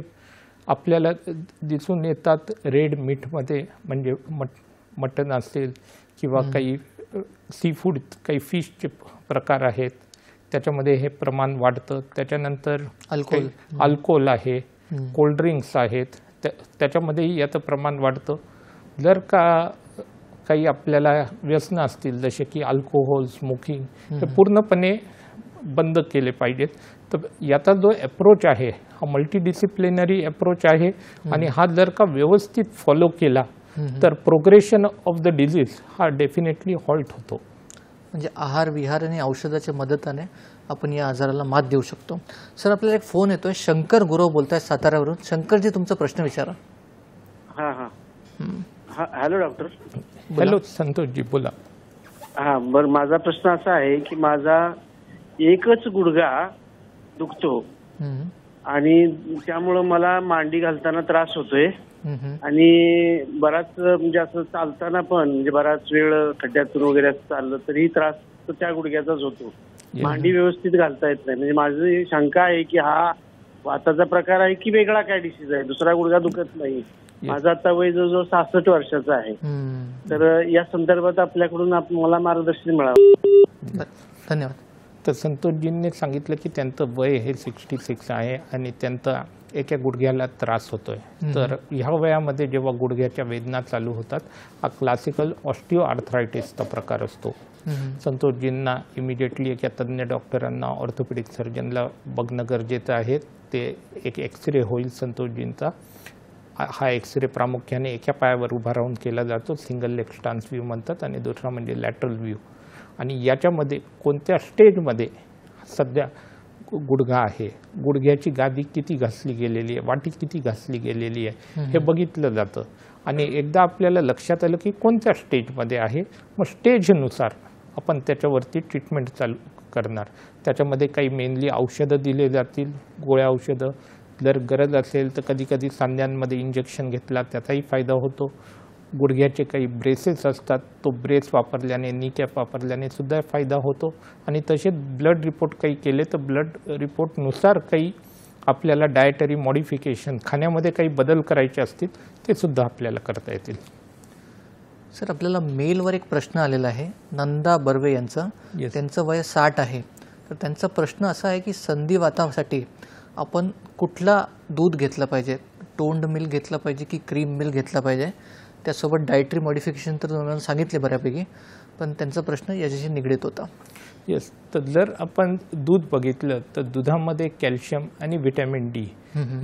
आपल्याला दिसून येतात रेड मीटमध्ये, म्हणजे मटण असेल किंवा काही सी फूड, काही फिशचे प्रकार आहेत त्याच्यामध्ये हे प्रमाण वाढतं. त्याच्यानंतर अल्कोहोल आहे, कोल्ड्रिंक्स आहेत, त्याच्यामध्येही याचं प्रमाण वाढतं. जर का काही आपल्याला व्यसनं असतील जसे की अल्कोहोल, स्मोकिंग, हे पूर्णपणे बंद केले पाहिजेत. तर याचा जो अप्रोच आहे हा मल्टीडिसिप्लिनरी अप्रोच आहे. आणि हा जर का व्यवस्थित फॉलो केला तर प्रोग्रेशन ऑफ द डिझीज हा डेफिनेटली हॉल्ट होतो. म्हणजे आहार विहार आणि औषधाच्या मदताने आपण या आजाराला मात देऊ शकतो. सर, आपल्याला एक फोन येतोय. शंकर गुरव बोलताय साताऱ्यावरून. शंकरजी, तुमचा प्रश्न विचारा. Hello doctor. हॅलो संतोषजी, बोला. बरं, माझा प्रश्न असा आहे की माझा एकच गुडघा दुखतो आणि त्यामुळं मला मांडी घालताना त्रास होतोय आणि बराच म्हणजे असं चालताना पण म्हणजे बराच वेळ खड्ड्यातून वगैरे चाललं तरी त्रास तर त्या गुडघ्याचाच होतो. मांडी व्यवस्थित घालता येत नाही. म्हणजे माझी शंका आहे की हा वाताचा प्रकार आहे की वेगळा काय डिसीज आहे. दुसरा गुडघा दुखत नाही. माझा आता वय जवळजवळ 66 वर्षाचा आहे. तर या संदर्भात आपल्याकडून मला मार्गदर्शन मिळावं. धन्यवाद. तर संतोषजींनी सांगितलं की त्यांचं वय हे 66 आहे आणि त्यांचा एका गुडघ्याला त्रास होतोय. तर ह्या वयामध्ये जेव्हा गुडघ्याच्या वेदना चालू होतात, हा क्लासिकल ऑस्टिओ आर्थरायटिसचा प्रकार असतो. संतोषजींना इमिडिएटली एका तज्ज्ञ डॉक्टरांना, ऑर्थोपेडिक सर्जनला बघणं गरजेचं आहे. ते एक एक्सरे होईल संतोषजींचा. हा एक्सरे प्रामुख्याने एका पायावर उभा राहून केला जातो, सिंगल लेग स्टान्स व्ह्यू म्हणतात, आणि दुसरा म्हणजे लॅटरल व्ह्यू. आणि याच्यामध्ये कोणत्या स्टेजमध्ये सध्या गुडघा आहे, गुडघ्याची गादी किती घासली गेलेली आहे, वाटी किती घासली गेलेली आहे, हे बघितलं जातं. आणि एकदा आपल्याला लक्षात आलं की कोणत्या स्टेजमध्ये आहे, मग स्टेजनुसार आपण त्याच्यावरती ट्रीटमेंट चालू करणार. त्याच्यामध्ये काही मेनली औषधं दिले जातील, गोळ्या औषधं. जर गरज असेल तर कधी कधी सांध्यांमध्ये इंजेक्शन घेतला त्याचाही फायदा होतो. गुडघ्याचे काही ब्रेसेस असतात, तो ब्रेस वापरल्याने, नी कॅप वापरल्याने सुद्धा फायदा होतो. आणि तसेच ब्लड रिपोर्ट काही केले तर ब्लड रिपोर्टनुसार काही आपल्याला डायटरी मॉडिफिकेशन, खाण्यामध्ये काही बदल करायचे असतील ते सुद्धा आपल्याला करता येतील. सर, आपल्याला मेलवर एक प्रश्न आलेला आहे नंदा बर्वे यांचा. त्यांचं वय 60 आहे. तर त्यांचा प्रश्न असा आहे की संधिवातासाठी आपण कुठला दूध घेतला पाहिजे, टोंड मिल्क घेतला पाहिजे की क्रीम मिल्क घेतला पाहिजे, त्यासोबत डायटरी मॉडिफिकेशन तर तुम्हाला सांगितले बऱ्यापैकी, पण त्यांचा प्रश्न याच्याशी निगडीत होता. येस, तर जर आपण दूध बघितलं तर दुधामध्ये कॅल्शियम आणि व्हिटॅमिन डी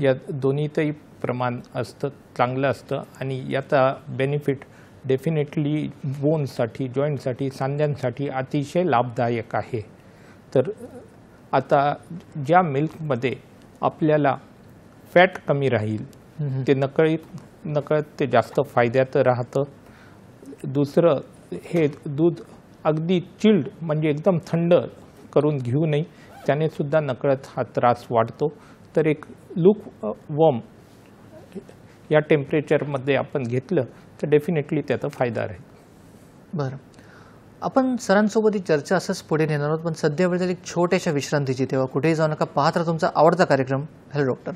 या दोन्हीतही प्रमाण असतं, चांगलं असतं. आणि याचा बेनिफिट डेफिनेटली बोनसाठी, जॉईंटसाठी, सांध्यांसाठी अतिशय लाभदायक आहे. तर आता ज्या मिल्कमध्ये आपल्याला फॅट कमी राहील ते नकळत ते जास्त फायद्याचं राहतं. दुसरं, हे दूध अगदी चिल्ड म्हणजे एकदम थंड करून घेऊ नये, त्याने सुद्धा नकळत हा त्रास वाढतो. तर एक लूक वॉर्म या टेम्परेचरमध्ये आपण घेतलं तर डेफिनेटली त्याचा फायदा राहील. बरं, आपण सरांसोबत ही चर्चा असंच पुढे नेणार आहोत, पण सध्या वेळ झाली छोट्याशा विश्रांतीची. तेव्हा कुठेही जाऊ नका, पाहत राहा तुमचा आवडता कार्यक्रम हॅलो डॉक्टर.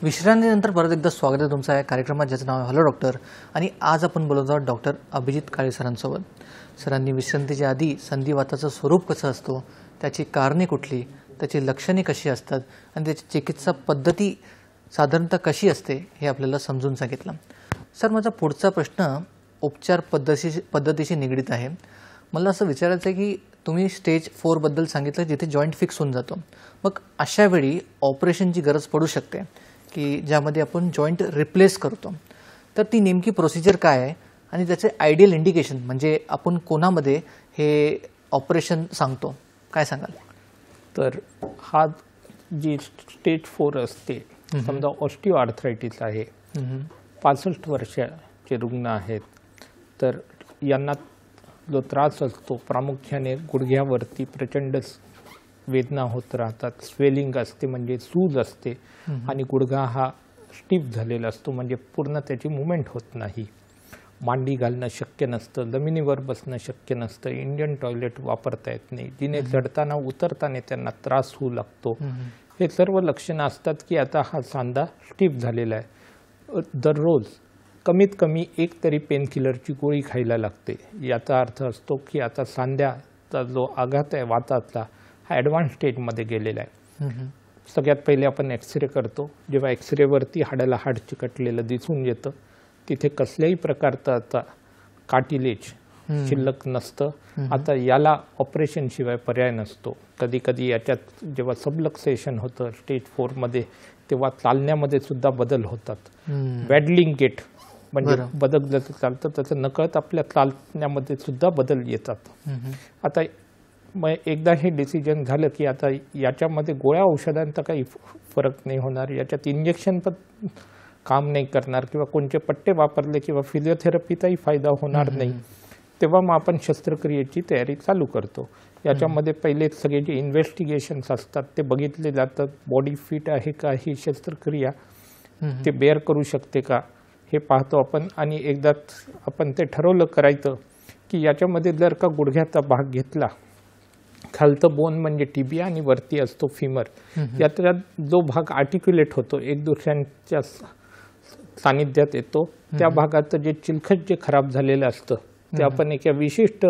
विश्रांतीनंतर परत एकदा स्वागत आहे तुमचं या कार्यक्रमात, ज्याचं नाव आहे हॅलो डॉक्टर. आणि आज आपण बोलत आहोत डॉक्टर अभिजित काळे सरांसोबत. सरांनी विश्रांतीच्या आधी संधिवाताचं स्वरूप कसं असतो, त्याची कारणे कुठली, त्याची लक्षणे कशी असतात आणि त्याची चिकित्सा पद्धती साधारणतः कशी असते हे आपल्याला समजून सांगितलं. सर, माझा पुढचा प्रश्न उपचार पद्धतीशी निगडीत आहे. मला असं विचारायचं आहे की तुम्ही स्टेज 4 बद्दल सांगितलं, जिथे जॉईंट फिक्स होऊन जातो. मग अशा वेळी ऑपरेशनची गरज पडू शकते की ज्यामध्ये आपण जॉईंट रिप्लेस करतो. तर ती नेमकी प्रोसिजर काय आहे आणि त्याचे आयडियल इंडिकेशन म्हणजे आपण कोणामध्ये हे ऑपरेशन सांगतो, काय सांगाल? तर हा जी स्टेज 4 असते, समजा ऑस्टिओ आर्थरायटिस आहे, 65 वर्षाचे रुग्ण आहेत, तर यांना जो त्रास असतो प्रामुख्याने गुडघ्यावरती प्रचंड वेदना होत राहतात, स्वेलिंग असते म्हणजे सूज असते, आणि गुडघा हा स्टिफ झालेला असतो म्हणजे पूर्ण त्याची मुवमेंट होत नाही. मांडी घालणं शक्य नसतं, जमिनीवर बसणं शक्य नसतं, इंडियन टॉयलेट वापरता येत नाही, जिने चढताना उतरताना त्यांना त्रास होऊ लागतो. हे सर्व लक्षणं असतात की आता हा सांधा स्टिफ झालेला आहे. दररोज कमीत कमी एक तरी पेनकिलरची गोळी खायला लागते. याचा अर्थ असतो की आता सांध्याचा जो आघात आहे वातातला हा ॲडव्हान्स स्टेजमध्ये गेलेला आहे. सगळ्यात पहिले आपण एक्सरे करतो. जेव्हा एक्सरेवरती हाडाला हाड चिकटलेलं दिसून येतं, तिथे कसल्याही प्रकारचं आता कार्टिलेज शिल्लक नसतं. आता याला ऑपरेशन शिवाय पर्याय नसतो. कधी कधी याच्यात जेव्हा सबलक्सेशन होतं स्टेज 4 मध्ये, तेव्हा चालण्यामध्ये सुद्धा बदल होतात. वॅडलिंग गेट म्हणजे बदक जसं चालतं तसं नकळत आपल्या चालण्यामध्ये सुद्धा बदल येतात. आता मग एकदा हे डिसिजन झालं की आता याच्यामध्ये गोळ्या औषधांचा काही फरक नाही होणार, याच्यात इंजेक्शन पण काम नाही करणार किंवा कोणते पट्टे वापरले किंवा फिजिओथेरपीचाही फायदा होणार नाही, तेव्हा मग आपण शस्त्रक्रियेची तयारी चालू करतो. याच्यामध्ये पहिले सगळे जे इन्व्हेस्टिगेशन्स असतात ते बघितले जातात. बॉडी फिट आहे का, ही शस्त्रक्रिया ते बेअर करू शकते का हे पाहतो आपण. आणि एकदा आपण ते ठरवलं करायचं की याच्यामध्ये जर का गुडघ्याचा भाग घेतला, खालतं बोन म्हणजे टिबिया आणि वरती असतो फिमर, याच्यात जो भाग आर्टिक्युलेट होतो, एक दुसऱ्यांच्या सानिध्यात येतो, त्या भागाचं जे चिलखत जे खराब झालेलं असतं ते आपण एका विशिष्ट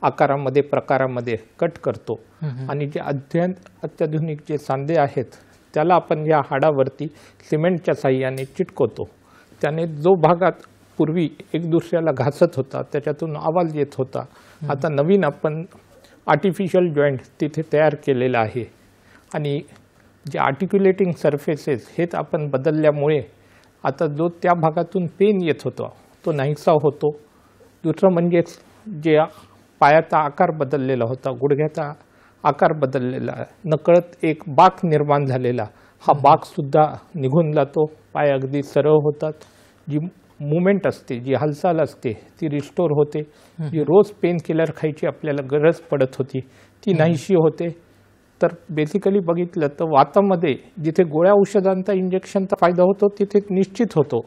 आकारामध्ये प्रकारामध्ये कट करतो आणि जे अत्याधुनिक जे सांधे आहेत त्याला आपण या हाडावरती सिमेंटच्या साह्याने चिटकवतो. त्याने जो भागात पूर्वी एक दुसऱ्याला घासत होता त्याच्यातून आवाज येत होता, आता नवीन आपण आर्टिफिशियल जॉईंट तिथे तयार केलेला आहे. आणि जे आर्टिक्युलेटिंग सरफेसेस हेच आपण बदलल्यामुळे आता जो त्या भागातून पेन येत होता तो नाहीसा होतो. दुसरं म्हणजे जे पायाचा आकार बदललेला होता, गुडघ्याचा आकार बदललेला, नकळत एक बाक निर्माण झालेला, हा बाकसुद्धा निघून जातो. पाय अगदी सरळ होतात. जी मुवमेंट असते, जी हालचाल असते ती रिस्टोर होते. जी रोज पेन किलर खायची आपल्याला गरज पडत होती ती नाहीशी होते. तर बेसिकली बघितलं तर वातामध्ये जिथे गोळ्या औषधांचा इंजेक्शनचा फायदा होतो तिथे निश्चित होतो,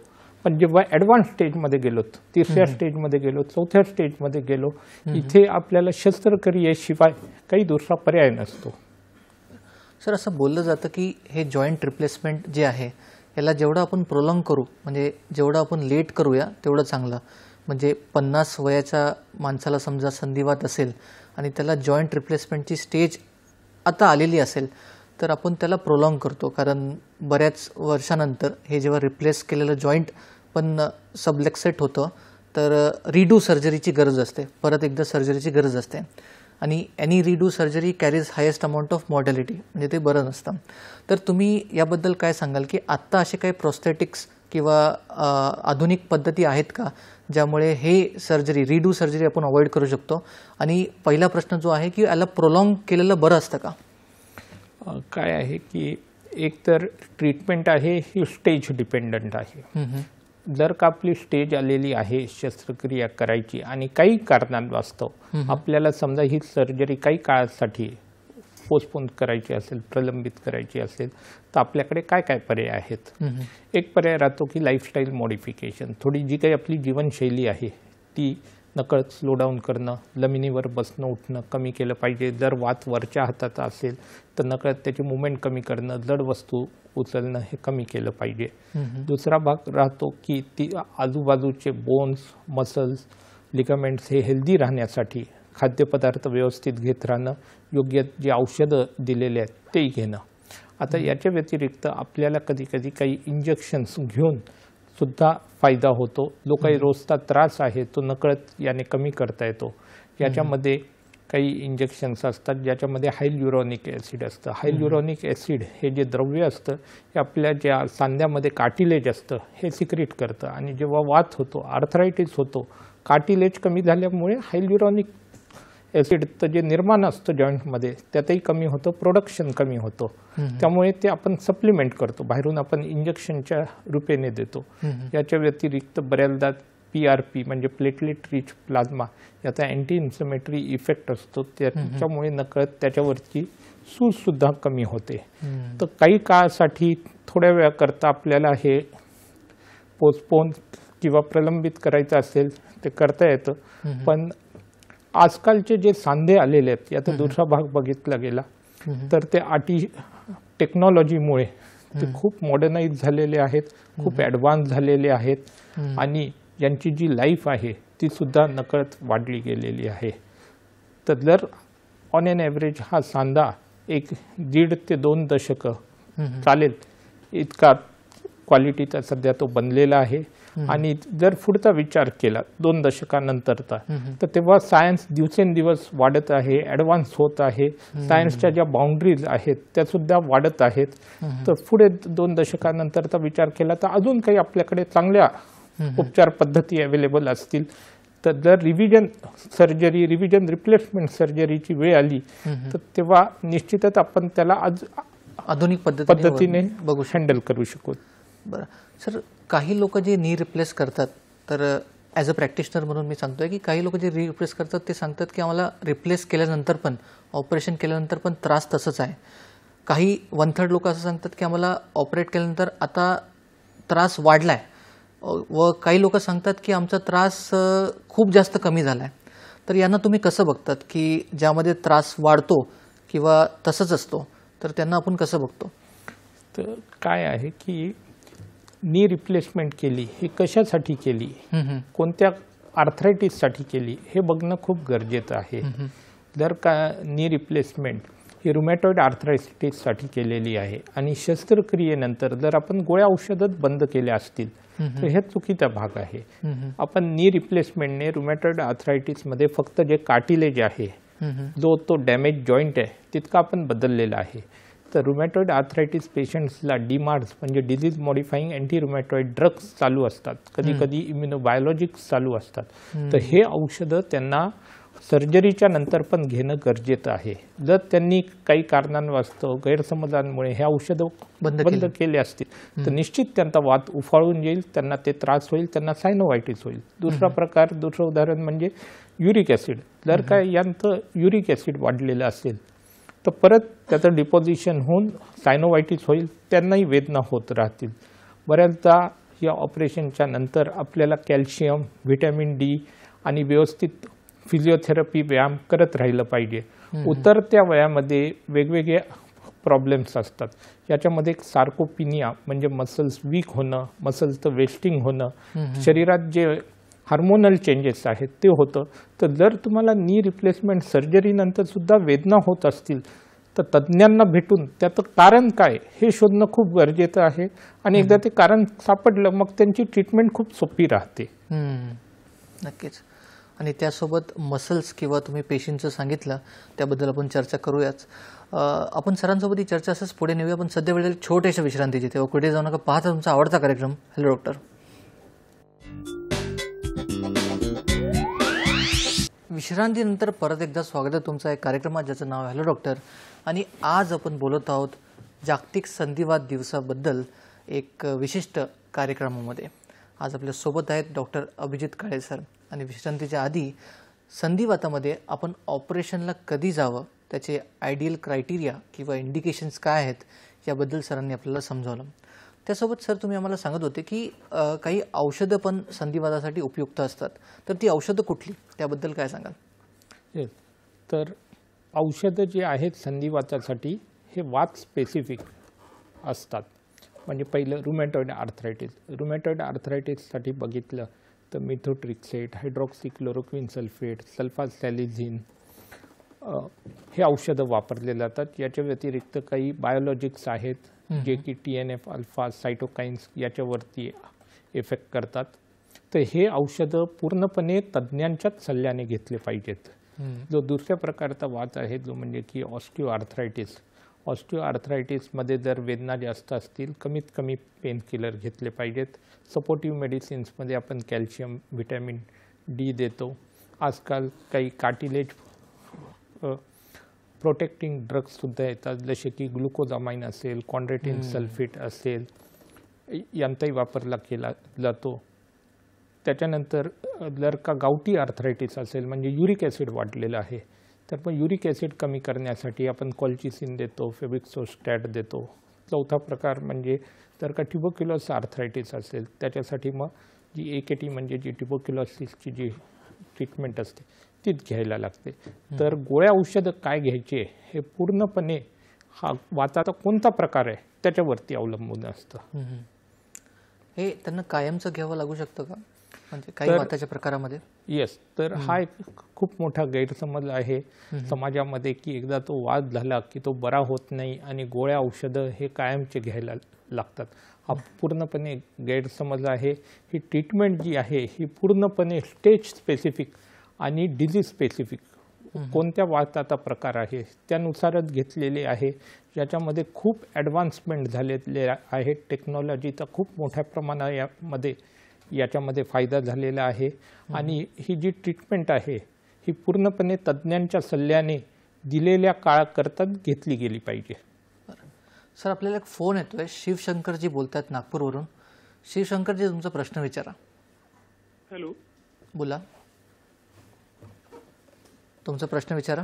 पण जेव्हा ॲडव्हान्स स्टेजमध्ये गेलो, तिसऱ्या स्टेजमध्ये गेलो, चौथ्या स्टेजमध्ये गेलो, इथे आपल्याला शस्त्रक्रियेशिवाय काही दुसरा पर्याय नसतो. सर, असं बोललं जातं की हे जॉईंट रिप्लेसमेंट जे आहे याला जेवढं आपण प्रोलॉंग करू, म्हणजे जेवढं आपण लेट करूया तेवढं चांगलं. म्हणजे 50 वयाच्या माणसाला समजा संधिवात असेल आणि त्याला जॉईंट रिप्लेसमेंटची स्टेज आता आलेली असेल तर आपण त्याला प्रोलॉंग करतो, कारण बऱ्याच वर्षानंतर हे जेव्हा रिप्लेस केलेलं जॉईंट पण सबलेक्सेट होतं तर रिडू सर्जरीची गरज असते, परत एकदा सर्जरीची गरज असते. आणि any redo surgery carries highest amount of mortality, म्हणजे ते बरं नसतं. तर तुम्ही याबद्दल काय सांगाल की आत्ता असे काही प्रोस्थेटिक्स किंवा आधुनिक पद्धती आहेत का ज्यामुळे हे सर्जरी, रिडू सर्जरी आपण अवॉइड करू शकतो? आणि पहिला प्रश्न जो आहे की याला प्रोलॉंग केलेलं बरं असतं का? काय आहे की एक तर ट्रीटमेंट आहे ही स्टेज डिपेंडंट आहे. जर का आपली स्टेज आलेली आहे शस्त्रक्रिया करायची आणि काही कारणांवास्तव आपल्याला समजा ही सर्जरी काही काळासाठी पोस्टपोन करायची असेल, प्रलंबित करायची असेल, तर आपल्याकडे काय काय पर्याय आहेत. एक पर्याय राहतो की लाईफस्टाईल मॉडिफिकेशन. थोडी जी काही आपली जीवनशैली आहे ती नकळत स्लो डाऊन करणं, जमिनीवर बसणं उठणं कमी केलं पाहिजे. जर वात वरच्या हाताचा असेल तर नकळत त्याची मुवमेंट कमी करणं, जड वस्तू उचलणं हे कमी केलं पाहिजे. दुसरा भाग राहतो की ती आजूबाजूचे बोन्स, मसल्स, लिगामेंट्स हे हेल्दी राहण्यासाठी खाद्यपदार्थ व्यवस्थित घेत राहणं, योग्य जे औषधं दिलेले आहेत तेही घेणं. आता याच्या व्यतिरिक्त आपल्याला कधी कधी काही इंजेक्शन्स घेऊन सुद्धा फायदा होतो. जो काही रोजचा त्रास आहे तो नकळत याने कमी करता येतो. याच्यामध्ये काही इंजेक्शन्स असतात ज्याच्यामध्ये हायल्युरॉनिक ॲसिड असतं. हायल्युरॉनिक ॲसिड हे जे द्रव्य असतं हे आपल्या ज्या सांध्यामध्ये कार्टिलेज असतं हे सिक्रेट करतं आणि जेव्हा वात होतो, आर्थरायटिस होतो, कार्टिलेज कमी झाल्यामुळे हायल्युरॉनिक ॲसिडचं जे निर्माण असतं जॉईंटमध्ये त्यातही कमी होतं, प्रोडक्शन कमी होतं. त्यामुळे ते आपण सप्लिमेंट करतो, बाहेरून आपण इंजेक्शनच्या रूपेने देतो. याच्या व्यतिरिक्त बऱ्याचदा PRP म्हणजे प्लेटलेट रिच प्लाझ्मा याचा अँटी इन्फ्लेमेटरी इफेक्ट असतो, त्याच्यामुळे नकळत त्याच्यावरची सूजसुद्धा कमी होते. तर काही काळासाठी थोड्या वेळाकरता आपल्याला हे पोस्टपोन किंवा प्रलंबित करायचं असेल ते करता येतं. पण आजकालचे जे सांधे आलेले आहेत याचा दुसरा भाग बघितला गेला तर ते टेक्नॉलॉजीमुळे ते खूप मॉडर्नाइज झालेले आहेत, खूप ॲडव्हान्स झालेले आहेत आणि यांची जी लाईफ आहे ती सुद्धा नकळत वाढली गेलेली आहे. तर जर ऑन एन ॲव्हरेज हा सांधा 1.5 ते 2 दशकं चालेल इतका क्वालिटीचा सध्या तो बनलेला आहे. आणि जर पुढचा विचार केला 2 दशकानंतरचा तर तेव्हा सायन्स दिवसेंदिवस वाढत आहे, ॲडव्हान्स होत आहे. सायन्सच्या ज्या बाउंड्रीज आहेत त्या सुद्धा वाढत आहेत. तर पुढे 2 दशकानंतरचा विचार केला तर अजून काही आपल्याकडे चांगल्या उपचार पद्धती अवेलेबल असतील. तर जर रिव्हिजन रिप्लेसमेंट सर्जरीची वेळ आली तर तेव्हा निश्चितच आपण त्याला आधुनिक पद्धतीने हँडल करू शकू. बरं सर, काही लोक जे नी रिप्लेस करतात तर ॲज अ प्रॅक्टिशनर म्हणून मी सांगतोय की काही लोक जे रिप्लेस करतात ते सांगतात की आम्हाला रिप्लेस केल्यानंतर पण, ऑपरेशन केल्यानंतर पण त्रास तसंच आहे. काही 1/3 लोक असं सांगतात की आम्हाला ऑपरेट केल्यानंतर आता त्रास वाढला आहे व काही लोक सांगतात की आमचा त्रास खूप जास्त कमी झाला आहे. तर यांना तुम्ही कसं बघतात की ज्यामध्ये त्रास वाढतो किंवा तसंच असतो तर त्यांना आपण कसं बघतो? तर काय आहे की नी रिप्लेसमेंट केली ही कशासाठी केली, कोणत्या आर्थरायटिससाठी केली हे बघणं खूप गरजेचं आहे. जर का नी रिप्लेसमेंट ही रुमॅटॉइड आर्थरायटिससाठी केलेली आहे आणि शस्त्रक्रियेनंतर जर आपण गोळ्या औषधच बंद केल्या असतील तर हे चुकीचा भाग आहे. आपण नी रिप्लेसमेंटने रुमॅटॉइड आर्थरायटिसमध्ये फक्त जे कार्टिलेज आहे, जो तो डॅमेज जॉईंट आहे, तितका आपण बदललेला आहे. तर रुमॅटॉइड आर्थरायटिस पेशंट्सला डीमार्ड्स म्हणजे डिझीज मॉडिफाईंग अँटी रुमॅटॉइड ड्रग्स चालू असतात, कधी कधी इम्युनोबायोलॉजिक्स चालू असतात. तर हे औषधं त्यांना सर्जरीच्या नंतर पण घेणं गरजेचं आहे. जर त्यांनी काही कारणांवास्तव गैरसमजांमुळे हे औषधं बंद केले असतील तर निश्चित त्यांचा वात उफाळून येईल, त्यांना ते त्रास होईल, त्यांना सायनोवायटिस होईल. दुसरं उदाहरण म्हणजे युरिक ॲसिड. जर का यांचं युरिक ॲसिड वाढलेलं असेल तर परत त्याचं डिपॉझिशन होऊन सायनोवायटिस होईल, त्यांनाही वेदना होत राहतील. बऱ्याचदा या ऑपरेशनच्या नंतर आपल्याला कॅल्शियम, व्हिटॅमिन डी आणि व्यवस्थित फिजिओथेरपी व्यायाम करत राहिलं पाहिजे. उतरत्या वयामध्ये वेगवेगळे प्रॉब्लेम्स असतात. याच्यामध्ये सार्कोपिनिया म्हणजे मसल्स वीक होणं, मसल्सचं वेस्टिंग होणं, शरीरात जे हार्मोनल चेंजेस आहेत ते होतं. तर जर तुम्हाला नी रिप्लेसमेंट सर्जरीनंतर सुद्धा वेदना होत असतील तर तज्ज्ञांना भेटून त्याचं कारण काय हे शोधणं खूप गरजेचं आहे. आणि एकदा ते कारण सापडलं मग त्यांची ट्रीटमेंट खूप सोपी राहते. नक्कीच. आणि त्यासोबत मसल्स किंवा तुम्ही पेशींचं सांगितलं त्याबद्दल आपण चर्चा करूयाच. आपण सरांसोबत ही चर्चा असंच पुढे नेऊया. पण सध्या वेळेला छोट्याशा विश्रांतीची, तेव्हा कुठे जाऊ नका, पाहता तुमचा आवडता कार्यक्रम हॅलो डॉक्टर. विश्रांतीनंतर परत एकदा स्वागत आहे तुमचं एक कार्यक्रमात ज्याचं नाव आहे हॅलो डॉक्टर. आणि आज आपण बोलत आहोत जागतिक संधिवात दिवसाबद्दल एक विशिष्ट कार्यक्रमामध्ये. आज आपल्या सोबत आहेत डॉक्टर अभिजित काळे सर. आणि विश्रांतीच्या आधी संधिवातामध्ये आपण ऑपरेशनला कधी जावं, त्याचे आयडियल क्रायटेरिया किंवा इंडिकेशन्स काय आहेत याबद्दल सरांनी आपल्याला समजावलं. त्यासोबत सर तुम्ही आम्हाला सांगत होते की काही औषधं पण संधिवातासाठी उपयुक्त असतात. तर ती औषधं कुठली, त्याबद्दल काय सांगाल? तर औषधं जे आहेत संधिवातासाठी हे वात स्पेसिफिक असतात. म्हणजे पहिलं रुमॅटॉइड आर्थरायटिस. रुमॅटॉइड आर्थरायटिससाठी बघितलं तर मिथोट्रिक्सेट, हायड्रॉक्सिक्लोरोक्विन सल्फेट, सल्फासॅलिझिन हे औषधं वापरले जातात. याच्या व्यतिरिक्त काही बायोलॉजिक्स आहेत जे की TNF अल्फा, सायटोकाइन्स याच्यावरती इफेक्ट करतात. तर हे औषधं पूर्णपणे तज्ज्ञांच्याच सल्ल्याने घेतले पाहिजेत. जो दुसऱ्या प्रकारचा वात आहे जो म्हणजे की ऑस्टिओआर्थरायटिस. ऑस्टिओआर्थरायटिसमध्ये जर वेदना जास्त असतील कमीत कमी पेन किलर घेतले पाहिजेत. सपोर्टिव्ह मेडिसिन्समध्ये आपण कॅल्शियम, व्हिटॅमिन डी देतो. आजकाल काही कार्टिलेज प्रोटेक्टिंग ड्रग्ससुद्धा येतात, जसे की ग्लुकोजामाइन असेल, कॉन्ड्रेटिन सल्फेट असेल, यांचाही वापरला केला जातो. त्याच्यानंतर जर का गावठी आर्थरायटिस असेल म्हणजे युरिक ॲसिड वाढलेलं आहे तर मग युरिक ॲसिड कमी करण्यासाठी आपण कॉल्चिसिन देतो, फेबिक्सोस्टॅट देतो. चौथा प्रकार म्हणजे जर का ट्युबरक्युलोसिस आर्थरायटिस असेल त्याच्यासाठी मग जी AKT म्हणजे जी ट्युबरक्युलोसिसची जी ट्रीटमेंट असते तीच घ्यायला लागते. तर गोळ्या औषधं काय घ्यायचे हे पूर्णपणे हा वाताचा कोणता प्रकार आहे त्याच्यावरती अवलंबून असतं. हे त्यांना कायमचं घ्यावं लागू शकतं का, म्हणजे काही वाताच्या प्रकारामध्ये? येस. तर हा एक खूप मोठा गैरसमज आहे समाजामध्ये की एकदा तो वाद झाला की तो बरा होत नाही आणि गोळ्या औषधं हे कायमचे घ्यायला लागतात. हा पूर्णपणे गैरसमज आहे. ही ट्रीटमेंट जी आहे ही पूर्णपणे स्टेज स्पेसिफिक आणि डिझीज स्पेसिफिक कोणत्या वाताचा प्रकार आहे त्यानुसारच घेतलेले आहे. याच्यामध्ये खूप ॲडव्हान्समेंट झालेले आहे. टेक्नॉलॉजीचा खूप मोठ्या प्रमाणामध्ये याच्यामध्ये फायदा झालेला आहे. आणि ही जी ट्रीटमेंट आहे ही पूर्णपणे तज्ज्ञांच्या सल्ल्याने दिलेल्या काळाकरताच घेतली गेली पाहिजे. सर आपल्याला एक फोन येतोय. शिवशंकरजी बोलतात नागपूरवरून. शिवशंकरजी तुमचा प्रश्न विचारा. हॅलो, बोला, तुमचा प्रश्न विचारा.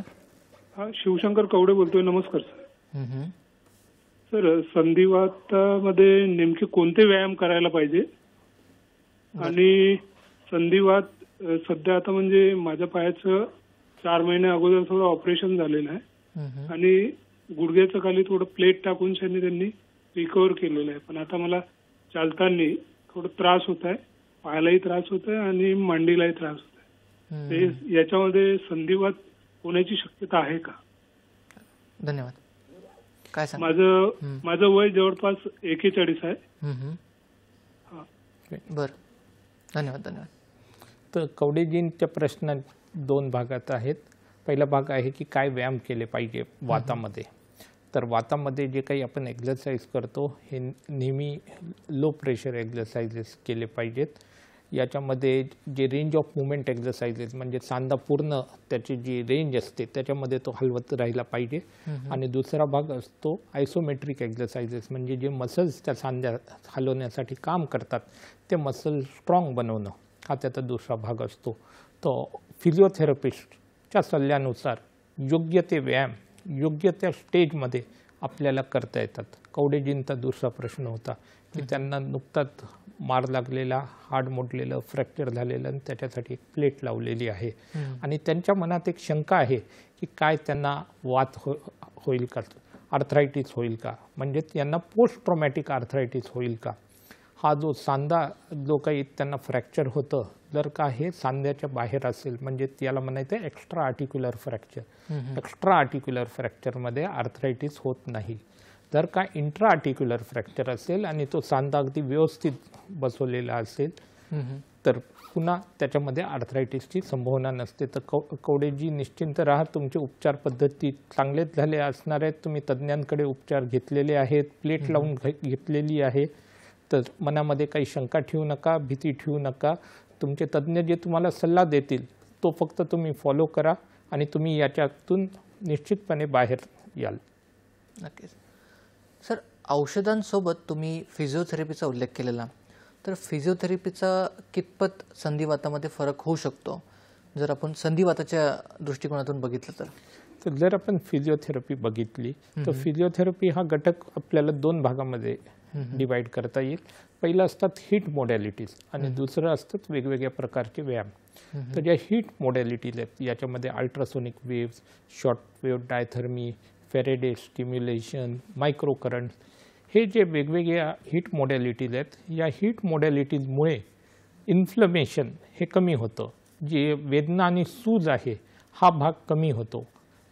हा शिवशंकर कवडे बोलतोय. नमस्कार सर. सर संधिवातामध्ये नेमके कोणते व्यायाम करायला पाहिजे? आणि संधिवात सध्या आता म्हणजे माझ्या पायाचं 4 महिने अगोदर थोडं ऑपरेशन झालेलं आहे आणि गुडघ्याचं खाली थोडं प्लेट टाकून त्यांनी रिकव्हर केलेलं आहे. पण आता मला चालताना थोडं त्रास होत आहे पायालाही त्रास होतोय आणि मांडीलाही त्रास होतोय. ते याच्यामध्ये संधिवात होण्याची शक्यता आहे का? धन्यवाद. काय सांग? माझं वय जवळपास 41 आहे. बरं, धन्यवाद. तर कवडेजींच्या प्रश्न 2 भागात आहेत. पहिला भाग आहे की काय व्यायाम केले पाहिजे वातामध्ये. तर वातामध्ये जे काही आपण एक्झरसाइज करतो हे नेहमी लो प्रेशर एक्झरसाइजेस केले पाहिजेत. याच्यामध्ये जे रेंज ऑफ मुवमेंट एक्झरसाइजेस म्हणजे सांधा पूर्ण त्याची जी रेंज असते त्याच्यामध्ये तो हलवत राहिला पाहिजे. आणि दुसरा भाग असतो आयसोमेट्रिक एक्झरसाइजेस म्हणजे जे मसल्स त्या सांध्या हलवण्यासाठी काम करतात ते मसल स्ट्रॉंग बनवणं हा त्याचा दुसरा भाग असतो. तो फिजिओथेरपिस्टच्या सल्ल्यानुसार योग्य ते व्यायाम योग्य त्या स्टेजमध्ये आपल्याला करता येतात. कवडेजींचा दुसरा प्रश्न होता की त्यांना नुकताच मार लागलेला, हाड मोडलेलं, फ्रॅक्चर झालेलं आणि त्याच्यासाठी एक प्लेट लावलेली आहे. आणि त्यांच्या मनात एक शंका आहे की काय त्यांना वात होईल का, आर्थरायटिस होईल का, म्हणजे त्यांना पोस्ट ट्रॉमॅटिक आर्थरायटिस होईल का. हा जो सांधा जो काही त्यांना फ्रॅक्चर होतं जर का हे सांध्याच्या बाहेर असेल म्हणजे त्याला म्हणायचं एक्स्ट्रा आर्टिक्युलर फ्रॅक्चर. एक्स्ट्रा आर्टिक्युलर फ्रॅक्चरमध्ये आर्थरायटिस होत नाही. जर का इंट्रा आर्टिक्युलर फ्रॅक्चर असेल आणि तो सांधा अगदी व्यवस्थित बसवलेला असेल तर पुन्हा त्याच्यामध्ये आर्थरायटिसची संभावना नसते. तर कवडेजी निश्चिंत राहा, तुमचे उपचार पद्धती चांगलेच झाले असणार आहेत. तुम्ही तज्ज्ञांकडे उपचार घेतलेले आहेत, प्लेट लावून घेतलेली आहे. तर मनामध्ये काही शंका ठेवू नका, भीती ठेवू नका. तुमचे तज्ज्ञ जे तुम्हाला सल्ला देतील तो फक्त तुम्ही फॉलो करा आणि तुम्ही याच्यातून निश्चितपणे बाहेर याल. नक्कीच. सर, औषधांसोबत तुम्ही फिजिओथेरपीचा उल्लेख केलेला, तर फिजिओथेरपीचा कितपत संधिवातामध्ये फरक होऊ शकतो जर आपण संधिवाताच्या दृष्टिकोनातून बघितलं तर? तर जर आपण फिजिओथेरपी बघितली तर फिजिओथेरपी हा घटक आपल्याला 2 भागामध्ये डिवाइड करता येईल. पहिलं असतात हीट मोडॅलिटीज आणि दुसरं असतात वेगवेगळ्या प्रकारचे व्यायाम. तर ज्या हीट मोडॅलिटीज आहेत याच्यामध्ये ultrasonic waves, short wave diathermy, Faraday stimulation, micro current, हे जे वेगवेगळ्या हीट मोडॅलिटीज आहेत या हीट मोडॅलिटीजमुळे इन्फ्लमेशन हे कमी होतं. जे वेदना आणि सूज आहे हा भाग कमी होतो.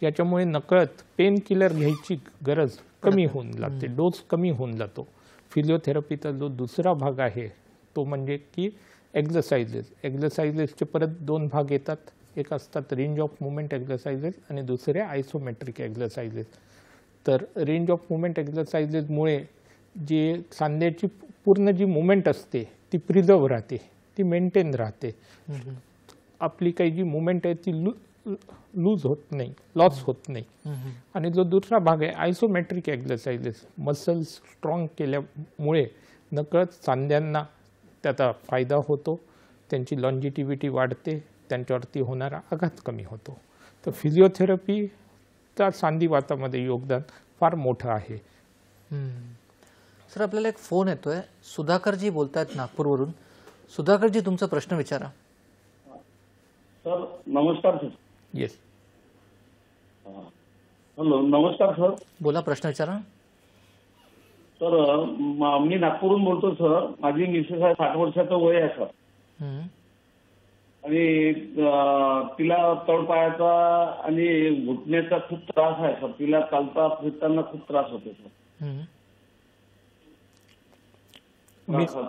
याच्यामुळे नकळत पेन किलर घ्यायची गरज कमी होऊन जाते, डोस कमी होऊन जातो. फिजिओथेरपीचा जो दुसरा भाग आहे तो म्हणजे की एक्झरसाइजेसचे परत 2 भाग येतात. एक असतात रेंज ऑफ मुवमेंट एक्झरसाइजेस आणि दुसरे आयसोमेट्रिक एक्झरसाइजेस. तर रेंज ऑफ मुवमेंट एक्झरसाइजेसमुळे जे सांध्याची पूर्ण जी मुवमेंट असते ती प्रिझर्व राहते, ती मेंटेन राहते. आपली काही जी मुवमेंट आहे ती लूज होत नाही, लॉस होत नाही. आणि जो दुसरा भाग आहे आयसोमेट्रिक एक्झरसाइजेस, मसल्स स्ट्रॉंग केल्यामुळे नकळत सांध्यांना त्याचा फायदा होतो, त्यांची लॉन्जिटिव्हिटी वाढते, त्यांच्यावरती होणारा आघात कमी होतो. तर फिजिओथेरपीचा सांधिवातामध्ये योगदान फार मोठं आहे. सर, आपल्याला एक फोन येतोय. सुधाकरजी बोलतायत नागपूरवरून. सुधाकरजी, तुमचा प्रश्न विचारा. सर नमस्कार सर. येस. हॅलो, नमस्कार सर. बोला, प्रश्न विचारा. सर मी नागपूरहून बोलतो सर. माझी मिसेस आहे, 60 वर्षाचं वय आहे सर. आणि तिला तळपायाचा आणि घुटण्याचा खूप त्रास आहे सर. तिला चालता फिरताना खूप त्रास होतो सर.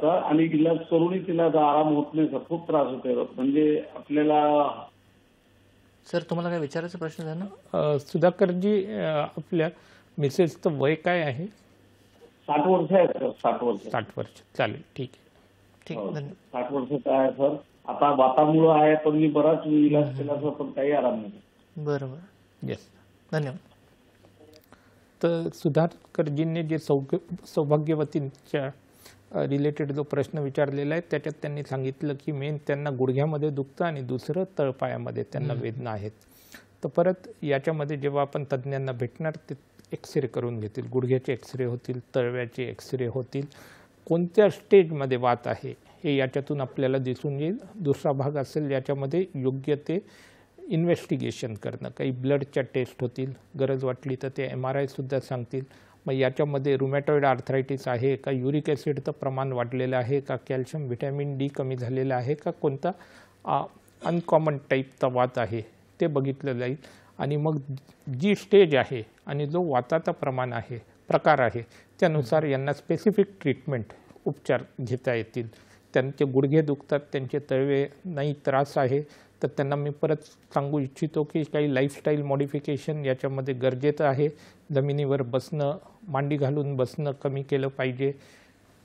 आणि तिला करूनही तिला आराम होत नाही सर. खूप त्रास होतो. म्हणजे आपल्याला. सर, तुम्हाला काय विचारायचा प्रश्न आहे ना? सुधाकरजी, आपल्या मिसेसचं वय काय आहे? 60 वर्ष आहे सर. 60 वर्ष. 60 वर्ष. चालेल, ठीक आहे. ठीक, 60 वर्षाचा आहे सर. आता वातामुळे आहे पण मी बराच इलाज केला सर, पण काही आराम नाही. बरोबर. येस, धन्यवाद. तर सुधाकरजींनी जे सौभाग्यवतींच्या रिलेटेड जो प्रश्न विचारलेला आहे त्याच्यात त्यांनी सांगितलं की मेन त्यांना गुडघ्यामध्ये दुखतं आणि दुसरं तळपायामध्ये त्यांना वेदना आहेत. तर परत याच्यामध्ये जेव्हा आपण तज्ज्ञांना भेटणार ते एक्सरे करून घेतील. गुडघ्याचे एक्सरे होतील, तळव्याचे एक्सरे होतील. कोणत्या स्टेजमध्ये वात आहे हे याच्यातून आपल्याला दिसून येईल. दुसरा भाग असेल याच्यामध्ये योग्य ते इन्व्हेस्टिगेशन करणं. काही ब्लडच्या टेस्ट होतील, गरज वाटली तर ते MRI सुद्धा सांगतील. मग याच्यामध्ये रुमॅटॉइड आर्थरायटिस आहे का, युरिक ॲसिडचं प्रमाण वाढलेलं आहे का, कॅल्शियम व्हिटॅमिन डी कमी झालेलं आहे का, कोणता अनकॉमन टाईपचा वात आहे ते बघितलं जाईल. आणि मग जी स्टेज आहे आणि जो वाताचा प्रकार आहे त्यानुसार यांना स्पेसिफिक ट्रीटमेंट उपचार घेता येतील. त्यांचे गुडघे दुखतात, त्यांचे तळवे नाही त्रास आहे, तर त्यांना मी परत सांगू इच्छितो की काही लाईफस्टाईल मॉडिफिकेशन याच्यामध्ये गरजेचं आहे. जमिनीवर बसणं, मांडी घालून बसणं कमी केलं पाहिजे.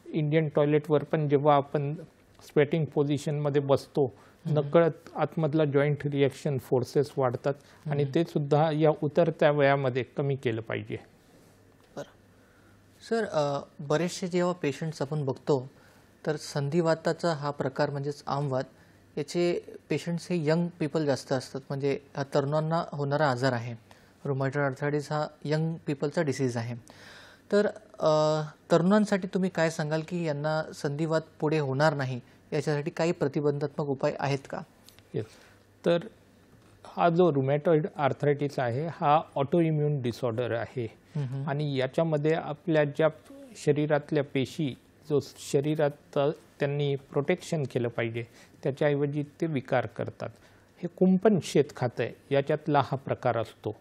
इंडियन टॉयलेटवर पण जेव्हा आपण स्वेटिंग पोझिशनमध्ये बसतो नकळत आतमधला जॉईंट रिॲक्शन फोर्सेस वाढतात आणि ते सुद्धा या उतरत्या वयामध्ये कमी केलं पाहिजे. बरं सर, बरेचसे जेव्हा पेशंट्स आपण बघतो तर संधिवाताचा हा प्रकार म्हणजेच आमवात याचे पेशंट्स हे यंग पीपल जास्त असतात. म्हणजे हा तरुणांना होणारा आजार आहे. रुमॅटॉइड आर्थरायटिस हा यंग पीपलचा डिसीज आहे. तर तरुणांसाठी तुम्ही काय सांगाल की यांना संधिवात पुढे होणार नाही याच्यासाठी काही प्रतिबंधात्मक उपाय आहेत का? येस, तर हा जो रुमॅटॉइड आर्थरायटिस आहे हा ऑटो इम्युन डिसऑर्डर आहे आणि याच्यामध्ये आपल्या ज्या शरीरातल्या पेशी जो शरीरात त्यांनी प्रोटेक्शन केलं पाहिजे त्याच्याऐवजी ते विकार करतात. हे कुंपण शेत खातं आहे याच्यातला हा प्रकार असतो.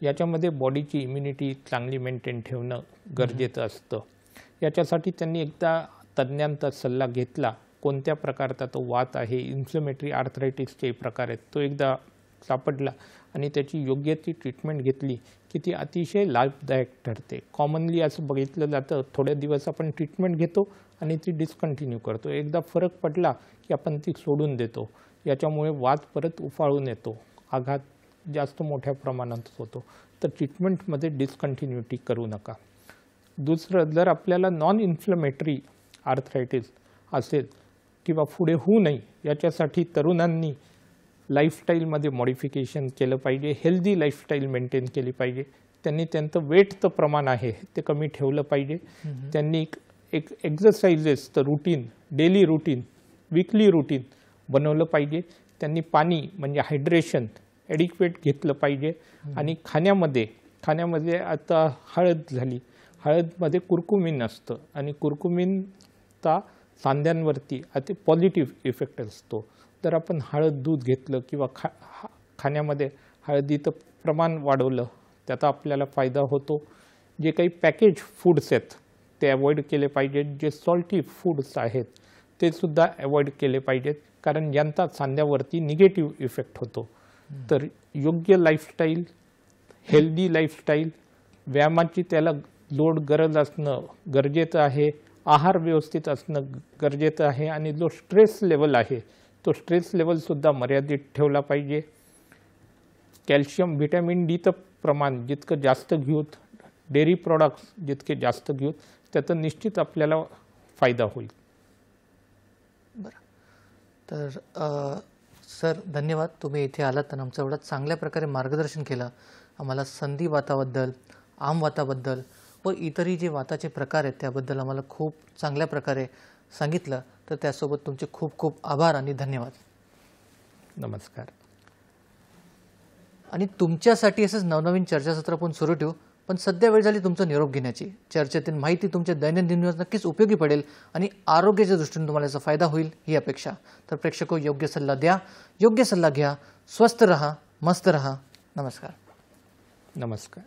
याच्यामध्ये बॉडीची इम्युनिटी चांगली मेंटेन ठेवणं गरजेचं असतं. याच्यासाठी त्यांनी एकदा तज्ज्ञांचा सल्ला घेतला, कोणत्या प्रकारचा तो वात आहे, इन्फ्लेमेटरी आर्थरायटिसचे प्रकार आहेत, तो एकदा सापडला आणि त्याची योग्य ती ट्रीटमेंट घेतली की ती अतिशय लाभदायक ठरते. कॉमनली असं बघितलं जातं, थोडे दिवस आपण ट्रीटमेंट घेतो आणि ती डिस्कंटिन्यू करतो. एकदा फरक पडला की आपण ती सोडून देतो. याच्यामुळे वात परत उफाळून येतो, आघात जास्त मोठ्या प्रमाणात होतो. तर ट्रीटमेंटमध्ये डिस्कंटिन्युटी करू नका. दुसरं, जर आपल्याला नॉन इन्फ्लेमेटरी आर्थरायटिस असेल किंवा पुढे होऊ नये याच्यासाठी तरुणांनी लाईफस्टाईलमध्ये मॉडिफिकेशन केलं पाहिजे. हेल्दी लाईफस्टाईल मेंटेन केली पाहिजे. त्यांनी त्यांचं वेटचं प्रमाण आहे ते कमी ठेवलं पाहिजे. त्यांनी एक एक्झरसाइजेसचं routine, daily routine, weekly routine बनवलं पाहिजे. त्यांनी पाणी म्हणजे हायड्रेशन ॲडिक्वेट घेतलं पाहिजे. आणि खाण्यामध्ये आता हळद झाली, हळदमध्ये कुर्कुमिन असतं आणि कुर्कुमिनचा सांध्यांवरती अति पॉझिटिव्ह इफेक्ट असतो. जर आपण हळद दूध घेतलं किंवा खाण्यामध्ये हळदीचं प्रमाण वाढवलं त्याचा आपल्याला फायदा होतो. जे काही पॅकेज फूड्स आहेत ते अवॉइड केले पाहिजेत. जे सॉल्टी फूड्स आहेत ते सुद्धा अवॉइड केले पाहिजेत, कारण यांचा सांध्यावरती निगेटिव्ह इफेक्ट होतो. तर योग्य लाईफस्टाईल, हेल्दी लाईफस्टाईल, व्यायामाची त्याला लोड गरज असणं गरजेचं आहे, आहार व्यवस्थित असणं गरजेचं आहे आणि जो स्ट्रेस लेवल आहे तो स्ट्रेस लेवलसुद्धा मर्यादित ठेवला पाहिजे. कॅल्शियम व्हिटॅमिन डीचं प्रमाण जितकं जास्त घेऊत, डेअरी प्रॉडक्ट्स जितके जास्त घेऊत त्याचा निश्चित आपल्याला फायदा होईल. बरं, तर सर धन्यवाद, तुम्ही इथे आलात आणि आमचं एवढं चांगल्या प्रकारे मार्गदर्शन केलं. आम्हाला संधिवाताबद्दल, आमवाताबद्दल व इतरही जे वाताचे प्रकार आहेत त्याबद्दल आम्हाला खूप चांगल्या प्रकारे सांगितलं. तर त्यासोबत तुमचे खूप खूप आभार आणि धन्यवाद. नमस्कार. आणि तुमच्यासाठी असंच नवनवीन चर्चासत्र आपण सुरू ठेवू. पण सध्या वेळ झाली तुमचा निरोप घेण्याची. चर्चेतील माहिती तुमच्या दैनंदिन जीवनात नक्कीच उपयोगी पडेल आणि आरोग्याच्या दृष्टीने तुम्हाला याचा फायदा होईल ही अपेक्षा. तर प्रेक्षको, योग्य सल्ला द्या, योग्य सल्ला घ्या, स्वस्थ रहा, मस्त रहा. नमस्कार. नमस्कार.